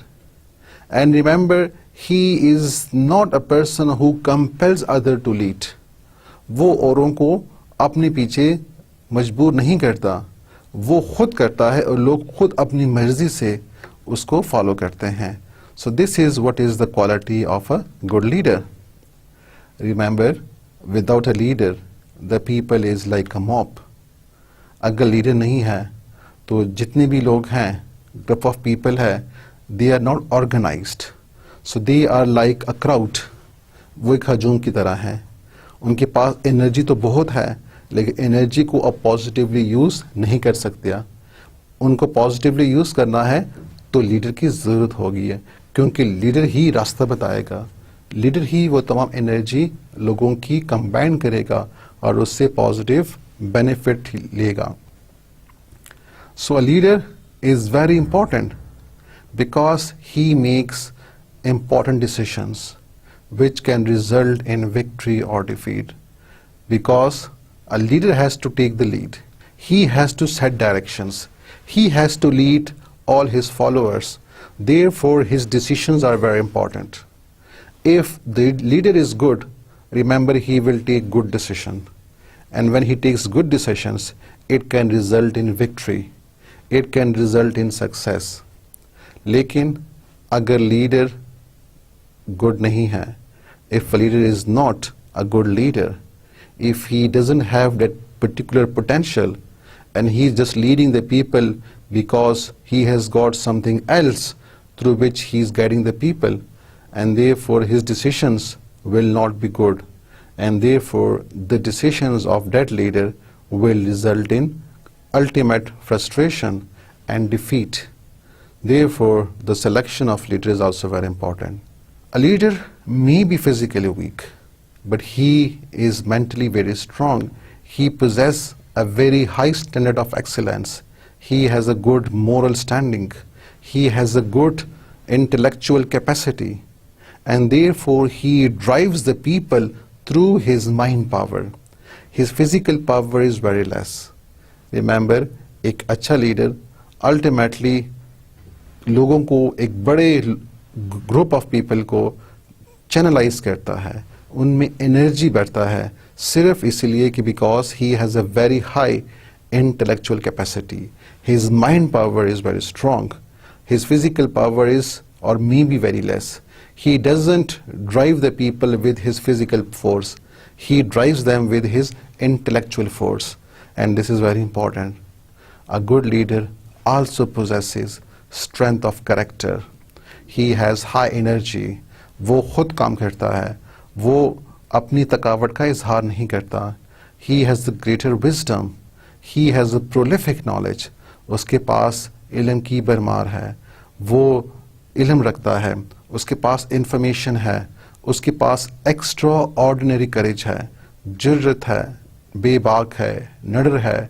And remember, he is not a person who compels other to lead. वो औरों को अपने पीछे मजबूर नहीं करता, वो खुद करता है और लोग खुद अपनी मर्जी से उसको फॉलो करते हैं. So this is what is the quality of a good leader. Remember, without a leader, the people is like a mob. अगर लीडर नहीं है तो जितने भी लोग हैं, group of people है, they are not organized. So they are like a crowd. वो एक हजूम की तरह हैं. उनके पास एनर्जी तो बहुत है, लेकिन एनर्जी को अब पॉजिटिवली यूज़ नहीं कर सकते. उनको पॉजिटिवली यूज़ करना है तो लीडर की ज़रूरत होगी है, क्योंकि लीडर ही रास्ता बताएगा, लीडर ही वो तमाम एनर्जी लोगों की कंबाइन करेगा और उससे पॉजिटिव बेनिफिट लेगा. So a leader is very important because he makes important decisions which can result in victory or defeat, because a leader has to take the lead, he has to set directions, he has to lead all his followers, therefore his decisions are very important. If the leader is good, remember, he will take good decision, and when he takes good decisions, it can result in victory, it can result in success. लेकिन अगर leader good nahi hai, if a leader is not a good leader, if he doesn't have that particular potential and he is just leading the people because he has got something else through which he is guiding the people, and therefore his decisions will not be good, and therefore the decisions of that leader will result in ultimate frustration and defeat. Therefore the selection of leader is also very important. A leader may be physically weak, but he is mentally very strong. He possesses a very high standard of excellence. He has a good moral standing. He has a good intellectual capacity. And therefore he drives the people through his mind power. His physical power is very less. Remember, एक अच्छा leader ultimately लोगों को एक बड़े group of people को channelise करता है, उनमें एनर्जी बढ़ता है, सिर्फ इसलिए कि because he has a very high intellectual capacity, his mind power is very strong, his physical power is or may be very less. He doesn't drive the people with his physical force, he drives them with his intellectual force, and this is very important. A good leader also possesses strength of character. He has high energy. वो खुद काम करता है, वो अपनी थकावट का इजहार नहीं करता. He has the greater wisdom. he has a prolific knowledge, उसके पास इल्म की भरमार है, वो इल्म रखता है, उसके पास इंफॉर्मेशन है, उसके पास एक्स्ट्रा ऑर्डिनरी करेज है, जुर्रत है, बेबाक है, नडर है,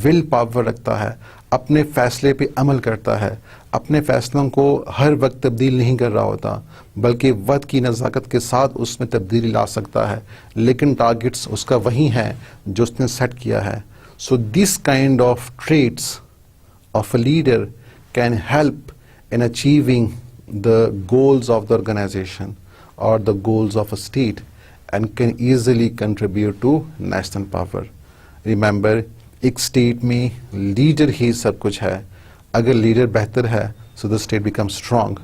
विल पावर रखता है, अपने फैसले पे अमल करता है, अपने फैसलों को हर वक्त तब्दील नहीं कर रहा होता, बल्कि वक्त की नज़ाकत के साथ उसमें तब्दीली ला सकता है, लेकिन टारगेट्स उसका वही है जो उसने सेट किया है. So this kind of traits of a leader can help in achieving the goals of the organization or the goals of a state and can easily contribute to national power. Remember, एक state में leader ही सब कुछ है. अगर leader बेहतर है, so the state becomes strong.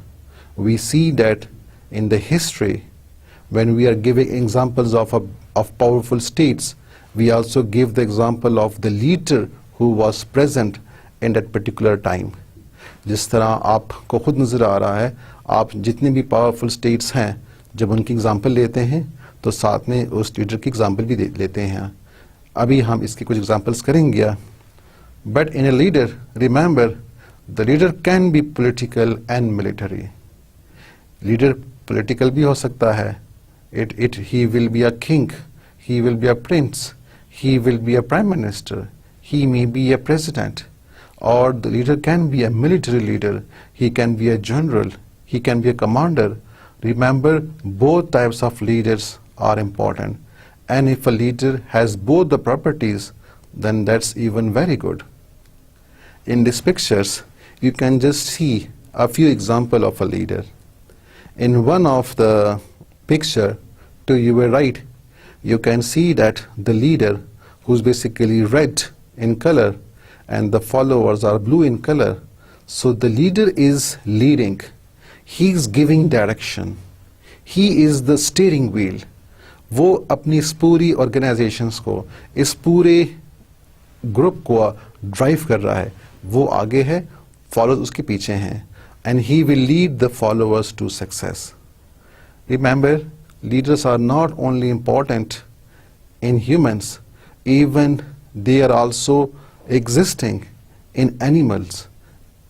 We see that in the history, when we are giving examples of powerful states, we also give the example of the leader who was present in that particular time. जिस तरह आपको खुद नज़र आ रहा है, आप जितने भी पावरफुल स्टेट्स हैं, जब उनकी एग्जांपल लेते हैं तो साथ में उस लीडर की एग्जांपल भी लेते हैं. अभी हम इसके कुछ एग्जांपल्स करेंगे. But in a leader, remember, the leader can be political and military. Leader political भी हो सकता है. He will be a king, he will be a prince, he will be a prime minister, he may be a president, or the leader can be a military leader, he can be a general, he can be a commander. Remember, both types of leaders are important, and if a leader has both the properties, then that's even very good. In these pictures, you can just see a few examples of a leader. In one of the picture to your right, you can see that the leader, who's basically red in color, and the followers are blue in color. So the leader is leading, he is giving direction, he is the steering wheel. वो अपनी इस पूरी organisations को, इस पूरे group को drive कर रहा है. वो आगे है, फॉलोअर्स उसके पीछे हैं, and he will lead the followers to success. Remember, leaders are not only important in humans, even they are also existing in animals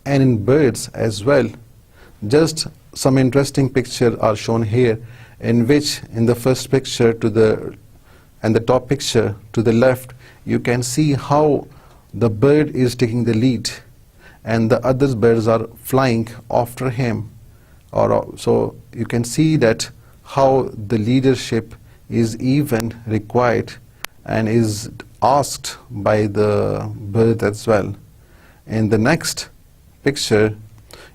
and in birds as well. Just some interesting pictures are shown here, in which in the first picture and the top picture to the left, you can see how the bird is taking the lead and the other birds are flying after him. So you can see that how the leadership is even required and is asked by the bird as well. In the next picture,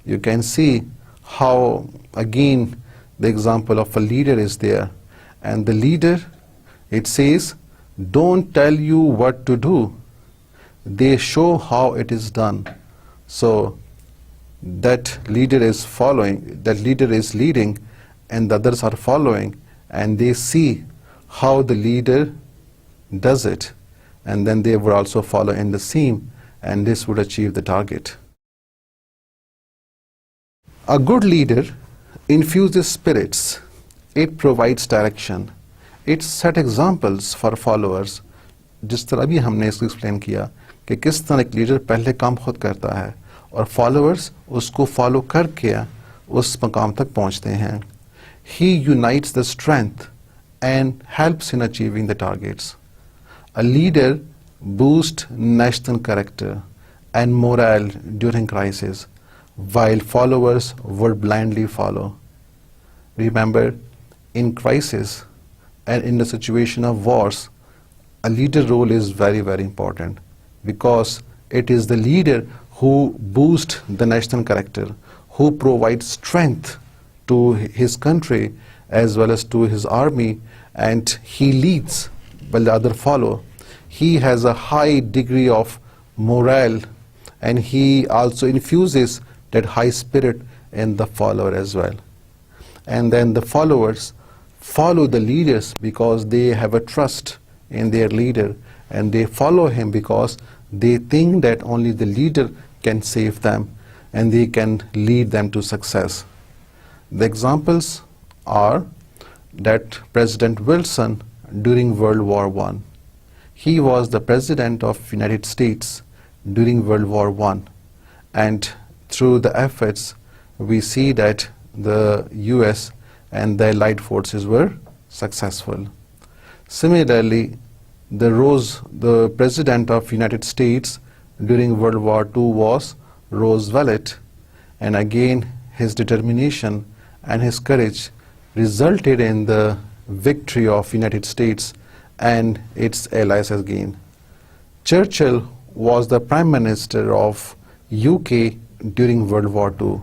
you can see how again the example of a leader is there, and the leader, it says, don't tell you what to do, they show how it is done. So that leader is following, that leader is leading, and the others are following, and they see how the leader does it, and then they would also follow in the same, and this would achieve the target. A good leader infuses spirits, it provides direction, it set examples for followers. जिस तरह भी हमने इसको explain किया कि किस तरह एक लीडर पहले काम खुद करता है और फॉलोअर्स उसको फॉलो करके उस मकाम तक पहुंचते हैं. He unites the strength and helps in achieving the targets. A leader boosts national character and morale during crisis, while followers would blindly follow. Remember, in crisis and in the situation of wars, a leader role is very, very important, because it is the leader who boosts the national character, who provides strength to his country as well as to his army, and he leads while the other follow. He has a high degree of morale, and he also infuses that high spirit in the follower as well. And then the followers follow the leaders because they have a trust in their leader, and they follow him because they think that only the leader can save them and they can lead them to success. The examples are that President Wilson during World War I, He was the President of United States during World War I, and through the efforts we see that the US and the Allied forces were successful. Similarly, the President of United States during World War II was Roosevelt, and again his determination and his courage resulted in the victory of United States and its allies again. Churchill was the Prime Minister of UK during World War II,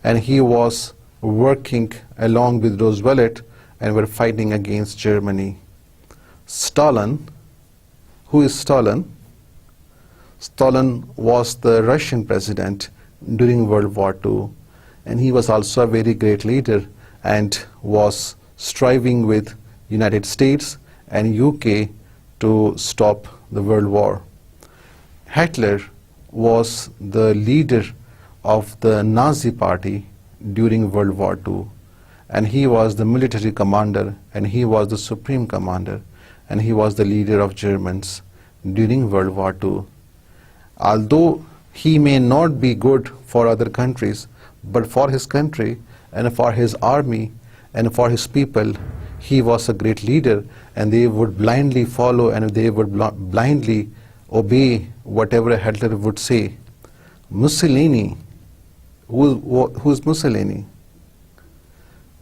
and he was working along with Roosevelt and were fighting against Germany. Stalin, who is Stalin? Stalin was the Russian president during World War II, and he was also a very great leader and was striving with United States and UK to stop the World War. Hitler was the leader of the Nazi Party during World War II, and he was the military commander, and he was the supreme commander, and he was the leader of Germans during World War II. Although he may not be good for other countries, but for his country and for his army and for his people, he was a great leader, and they would blindly follow and they would blindly obey whatever Hitler would say. Mussolini, who's Mussolini?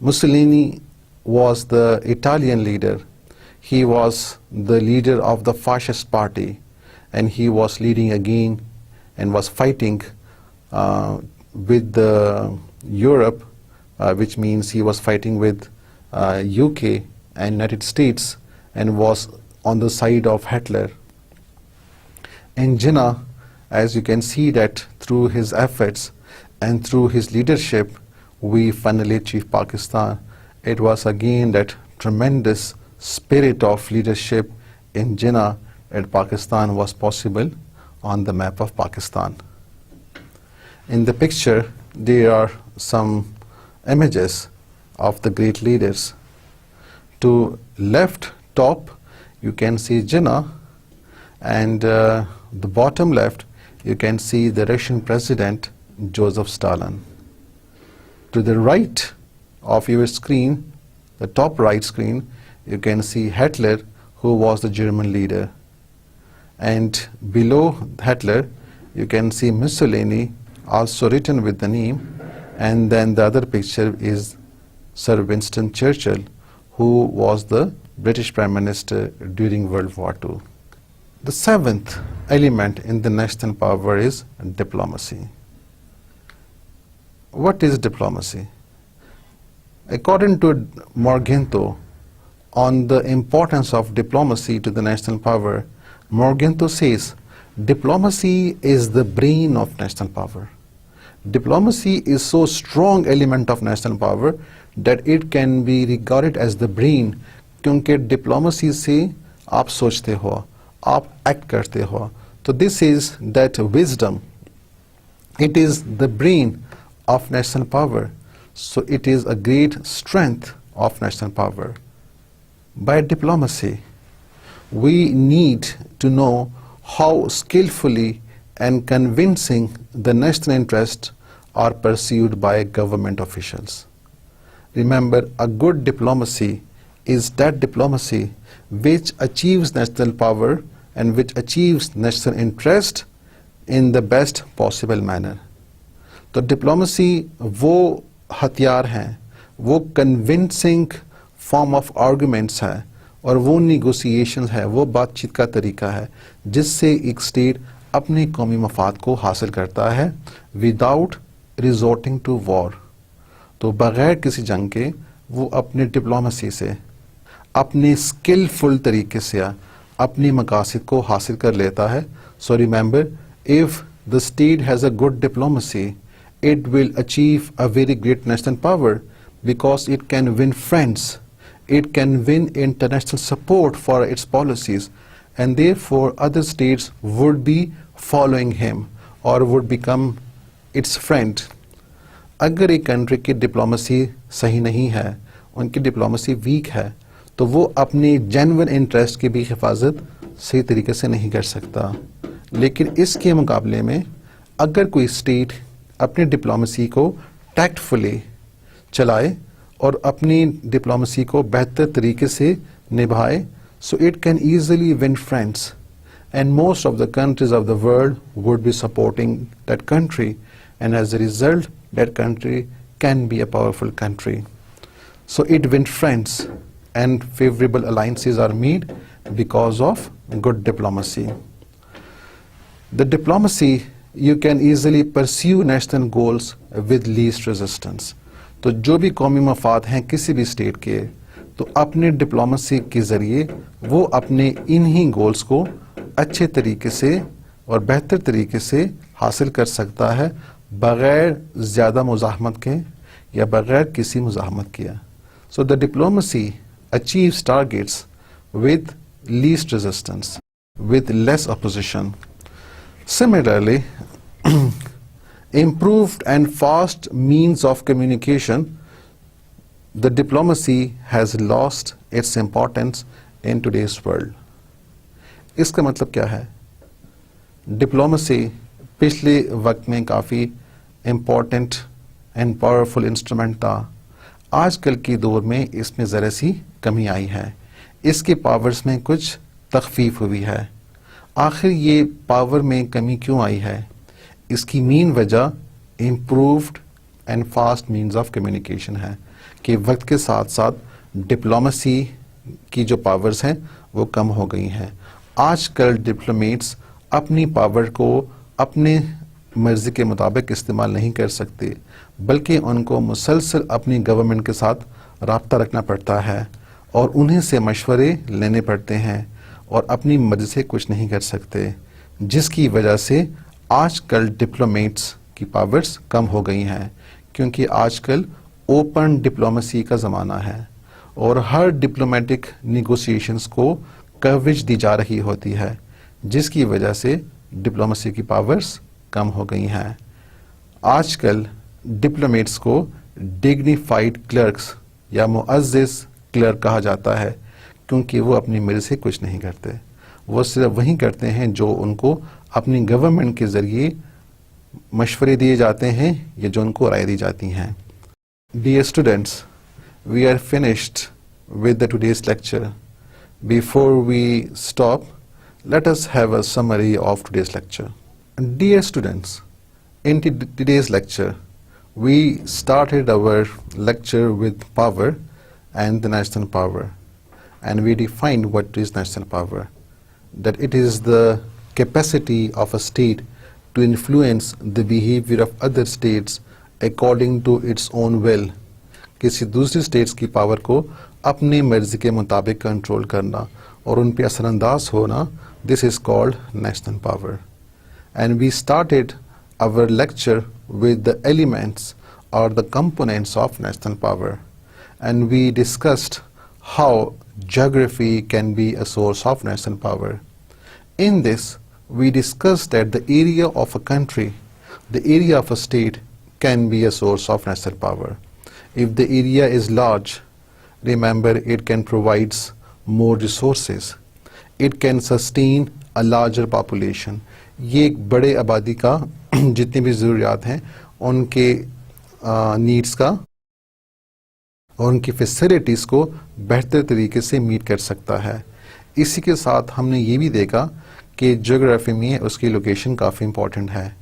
Mussolini was the Italian leader. He was the leader of the fascist party, and he was leading again and was fighting with Europe, which means he was fighting with UK and United States, and was on the side of Hitler. In Jinnah, as you can see that through his efforts and through his leadership, we finally achieved Pakistan. It was again that tremendous spirit of leadership in Jinnah that Pakistan was possible on the map of Pakistan. In the picture, there are some images of the great leaders. To left top, you can see Jinnah, and the bottom left, you can see the Russian President Joseph Stalin. To the right of your screen, the top right screen, you can see Hitler, who was the German leader. And below Hitler, you can see Mussolini, also written with the name. And then the other picture is Sir Winston Churchill, who was the British Prime Minister during World War II. The seventh element in the national power is diplomacy. What is diplomacy? According to Morgenthau, on the importance of diplomacy to the national power, Morgenthau says, diplomacy is the brain of national power. Diplomacy is so strong element of national power that it can be regarded as the brain, क्योंकि diplomacy से आप सोचते हो, आप act करते हो. So this is that wisdom. It is the brain of national power. So it is a great strength of national power. By diplomacy, we need to know how skillfully and convincing the national interests are pursued by government officials. Remember, a good diplomacy is that diplomacy which achieves national power and which achieves national interest in the best possible manner. तो diplomacy वो हथियार हैं, वो convincing form of arguments है, और वो negotiations है, वो बातचीत का तरीका है जिससे एक स्टेट अपने कौमी मफाद को हासिल करता है विदाउट रिजोर्टिंग टू वॉर. तो बगैर किसी जंग के वो अपने डिप्लोमेसी से, अपने स्किलफुल तरीके से अपनी मकासद को हासिल कर लेता है. So remember, if the state has a good diplomacy, it will achieve a very great national power because it can win friends, it can win international support for its policies, and therefore other states would be following him or would become its friend. अगर एक country की diplomacy सही नहीं है, उनकी diplomacy week है, तो वो अपने जेन्युइन इंटरेस्ट की भी हिफाजत सही तरीके से नहीं कर सकता। लेकिन इसके मुकाबले में अगर कोई स्टेट अपनी डिप्लोमेसी को टैक्टफुली चलाए और अपनी डिप्लोमेसी को बेहतर तरीके से निभाए, so it can easily win friends, and most of the countries of the world would be supporting that country, and as a result that country can be a powerful country. So it wins friends and favorable alliances are made because of good diplomacy. The diplomacy, you can easily pursue national goals with least resistance. तो जो भी कौमी मफाद हैं किसी भी state के, तो अपने डिप्लोमेसी के ज़रिए वो अपने इन्हीं गोल्स को अच्छे तरीके से और बेहतर तरीके से हासिल कर सकता है बग़ैर ज़्यादा मुज़ाहमत के या बग़ैर किसी मुज़ाहमत के। So the diplomacy achieves targets with least resistance, with less opposition. Similarly, improved and fast means of communication, the diplomacy has lost its importance in today's world. इसका मतलब क्या है? डिप्लोमेसी पिछले वक्त में काफ़ी इम्पॉर्टेंट एंड पावरफुल इंस्ट्रूमेंट था। आजकल के दौर में इसमें ज़रा सी कमी आई है, इसके पावर्स में कुछ तख़फ़ीफ़ हुई है। आखिर ये पावर में कमी क्यों आई है? इसकी मेन वजह improved and fast means of communication है कि वक्त के साथ साथ डिप्लोमेसी की जो पावर्स हैं वो कम हो गई हैं। आजकल डिप्लोमेट्स अपनी पावर को अपने मर्ज़ी के मुताबिक इस्तेमाल नहीं कर सकते, बल्कि उनको मुसलसल अपनी गवर्नमेंट के साथ राब्ता रखना पड़ता है और उन्हीं से मशवरे लेने पड़ते हैं और अपनी मर्ज़ी से कुछ नहीं कर सकते, जिसकी वजह से आजकल डिप्लोमेट्स की पावर्स कम हो गई हैं, क्योंकि आजकल ओपन डिप्लोमेसी का ज़माना है और हर डिप्लोमेटिक निगोशिएशंस को कवरेज दी जा रही होती है, जिसकी वजह से डिप्लोमेसी की पावर्स कम हो गई हैं। आजकल डिप्लोमेट्स को डिग्निफाइड क्लर्क्स या मुअज़्ज़िज़ क्लर्क कहा जाता है, क्योंकि वो अपनी मर्ज़ी से कुछ नहीं करते, वो सिर्फ वही करते हैं जो उनको अपनी गवर्नमेंट के ज़रिए मशवरे दिए जाते हैं या जो उनको राय दी जाती हैं। Dear students, we are finished with the today's lecture. Before we stop, let us have a summary of today's lecture. Dear students, in today's lecture, we started our lecture with power and the national power, and we defined what is national power, that it is the capacity of a state to influence the behavior of other states according to its own will. किसी दूसरी states की power को अपनी मर्जी के मुताबिक control करना और उन पे असरअंदाज होना, this is called national power. And we started our lecture with the elements or the components of national power, and we discussed how geography can be a source of national power. In this, we discussed that the area of a country, the area of a state can be a source of national power. If the area is large, remember it can provide more resources. It can sustain a larger population. ये एक बड़े आबादी का जितनी भी ज़रूरियात हैं उनके needs का और उनकी फैसिलिटीज़ को बेहतर तरीके से मीट कर सकता है। इसी के साथ हमने ये भी देखा कि ज्योग्राफी में उसकी लोकेशन काफ़ी इम्पोर्टेंट है।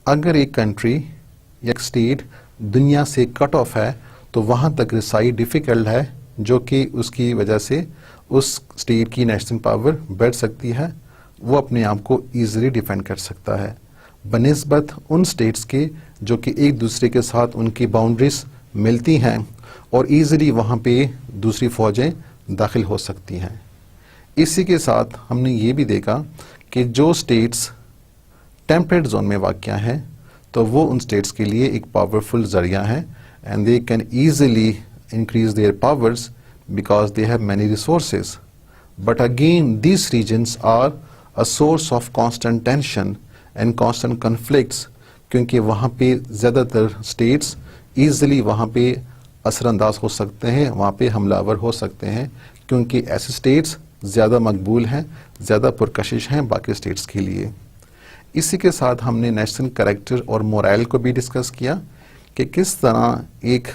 अगर एक कंट्री या एक स्टेट दुनिया से कट ऑफ है तो वहाँ तक रसाई डिफ़िकल्ट है, जो कि उसकी वजह से उस स्टेट की नेशनल पावर बढ़ सकती है, वो अपने आप को ईज़िली डिफेंड कर सकता है बनिस्बत उन स्टेट्स के जो कि एक दूसरे के साथ उनकी बाउंड्रीज मिलती हैं और ईज़िली वहाँ पे दूसरी फ़ौजें दाखिल हो सकती हैं। इसी के साथ हमने ये भी देखा कि जो स्टेट्स टेम्परेट जोन में वाक़या हैं तो वो उन स्टेट्स के लिए एक पावरफुल ज़रिया है, and they can easily increase their powers because they have many resources. But again these regions are a source of constant tension and constant conflicts, क्योंकि वहाँ पे ज़्यादातर स्टेट्स ईज़िली वहाँ पे असरअंदाज हो सकते हैं, वहाँ पे हमलावर हो सकते हैं, क्योंकि ऐसे स्टेट्स ज़्यादा मकबूल हैं, ज़्यादा पुरकशिश हैं बाकी स्टेट्स के लिए। इसी के साथ हमने नेशनल कैरेक्टर और मोरल को भी डिस्कस किया कि किस तरह एक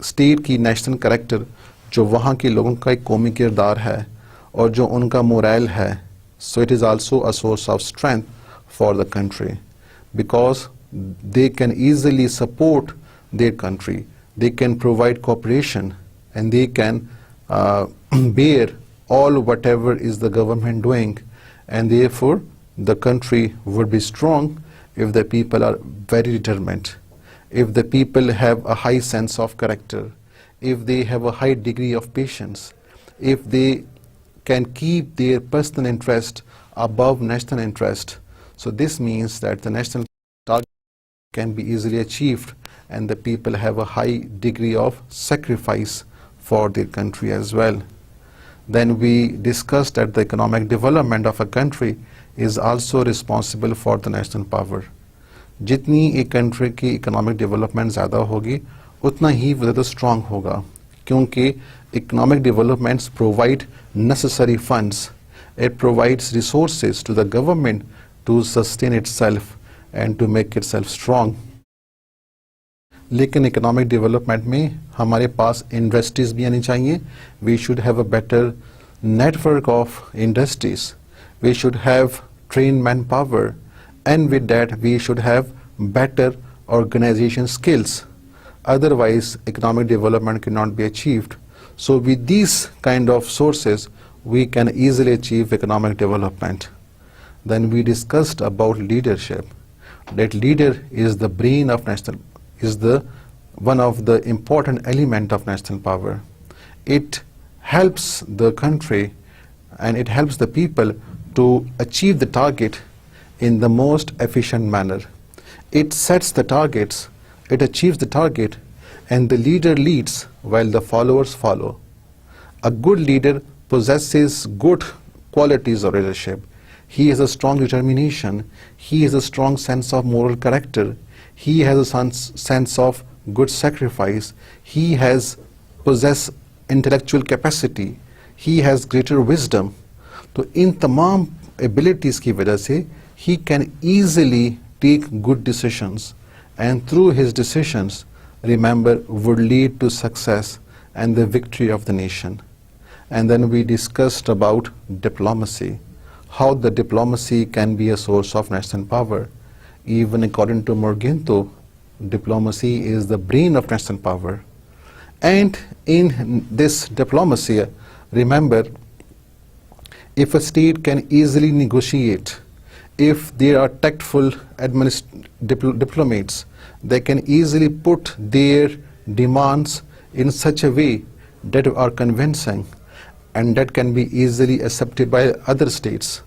स्टेट की नेशनल कैरेक्टर, जो वहाँ के लोगों का एक कौमी किरदार है और जो उनका मोरल है, so it is also a source of strength for the country, because they can easily support their country, they can provide cooperation, and they can bear all whatever is the government doing, and therefore the country would be strong if the people are very determined, if the people have a high sense of character, if they have a high degree of patience, if they can keep their personal interest above national interest. So this means that the national target can be easily achieved and the people have a high degree of sacrifice for their country as well. Then we discussed that the economic development of a country is also responsible for the national power. जितनी एक country की economic development ज़्यादा होगी उतना ही वो ज़्यादा strong होगा, क्योंकि economic developments provide necessary funds, it provides resources to the government to sustain itself and to make itself strong. लेकिन इकोनॉमिक डेवलपमेंट में हमारे पास इंडस्ट्रीज भी आनी चाहिए. We should have a better network of industries, we should have trained manpower, and with that we should have better organization skills. Otherwise economic development cannot be achieved. So with these kind of sources we can easily achieve economic development. Then we discussed about leadership, that leader is the brain of one of the important element of national power. It helps the country and it helps the people to achieve the target in the most efficient manner. It sets the targets, it achieves the target, and the leader leads while the followers follow. A good leader possesses good qualities of leadership. He has a strong determination, he has a strong sense of moral character, he has a sense of good sacrifice, he has possess intellectual capacity, he has greater wisdom. तो इन तमाम abilities की वजह से he can easily take good decisions, and through his decisions, remember, would lead to success and the victory of the nation. And then we discussed about diplomacy, how the diplomacy can be a source of national power. Even according to Morgenthau, diplomacy is the brain of national power. And in this diplomacy, remember, if a state can easily negotiate, if there are tactful diplomats, they can easily put their demands in such a way that are convincing and that can be easily accepted by other states.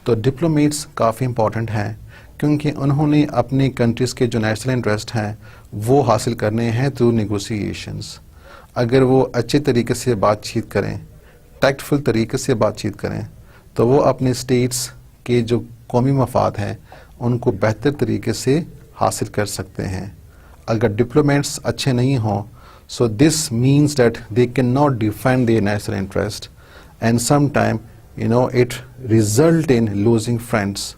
तो diplomats काफ़ी important हैं, क्योंकि उन्होंने अपनी countries के जो national interest हैं वो हासिल करने हैं through negotiations. अगर वो अच्छे तरीके से बातचीत करें, tactful तरीके से बातचीत करें, तो वो अपने states के जो कौमी मफाद हैं उनको बेहतर तरीके से हासिल कर सकते हैं. अगर diplomats अच्छे नहीं हों, so this means that they cannot defend their national interest, and sometimes it result in losing friends.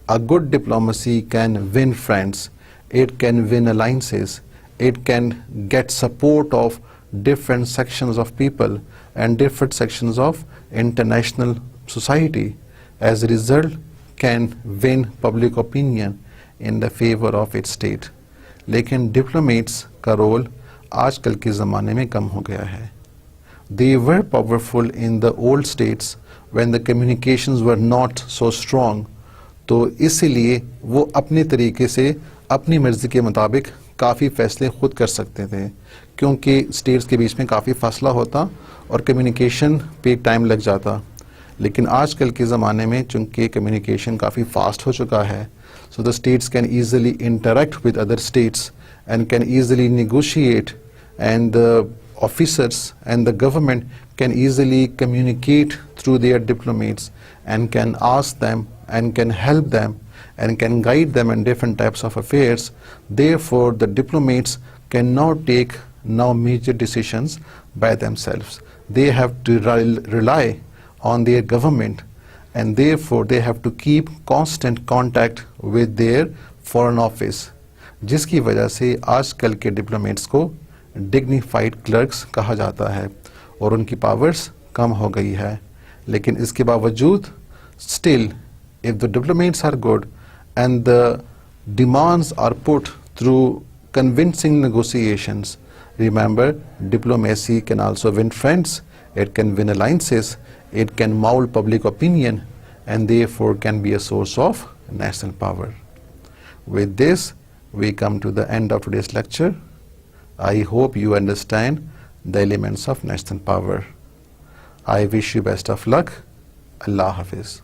A good diplomacy can win friends, it can win alliances, it can get support of different sections of people and different sections of international society. As a result, can win public opinion in the favor of its state. लेकिन diplomats का role आजकल के ज़माने में कम हो गया है. They were powerful in the old states when the communications were not so strong. तो इसीलिए वो अपने तरीके से अपनी मर्ज़ी के मुताबिक काफ़ी फ़ैसले खुद कर सकते थे, क्योंकि स्टेट्स के बीच में काफ़ी फासला होता और कम्युनिकेशन पे टाइम लग जाता. लेकिन आजकल के ज़माने में चूँकि कम्युनिकेशन काफ़ी फास्ट हो चुका है, so the states can easily interact with other states and can easily negotiate, and the officers and the government can easily communicate through their diplomats and can ask them and can help them and can guide them in different types of affairs. Therefore, the diplomats cannot take now major decisions by themselves. They have to rely on their government, and therefore they have to keep constant contact with their foreign office, जिसकी वजह से आजकल के diplomats को dignified clerks कहा जाता है और उनकी पावर्स कम हो गई है. लेकिन इसके बावजूद still, if the diplomats are good and the demands are put through convincing negotiations, remember, diplomacy can also win friends, it can win alliances, it can mold public opinion, and therefore can be a source of national power. With this, we come to the end of today's lecture. I hope you understand the elements of national power. I wish you best of luck. Allah Hafiz.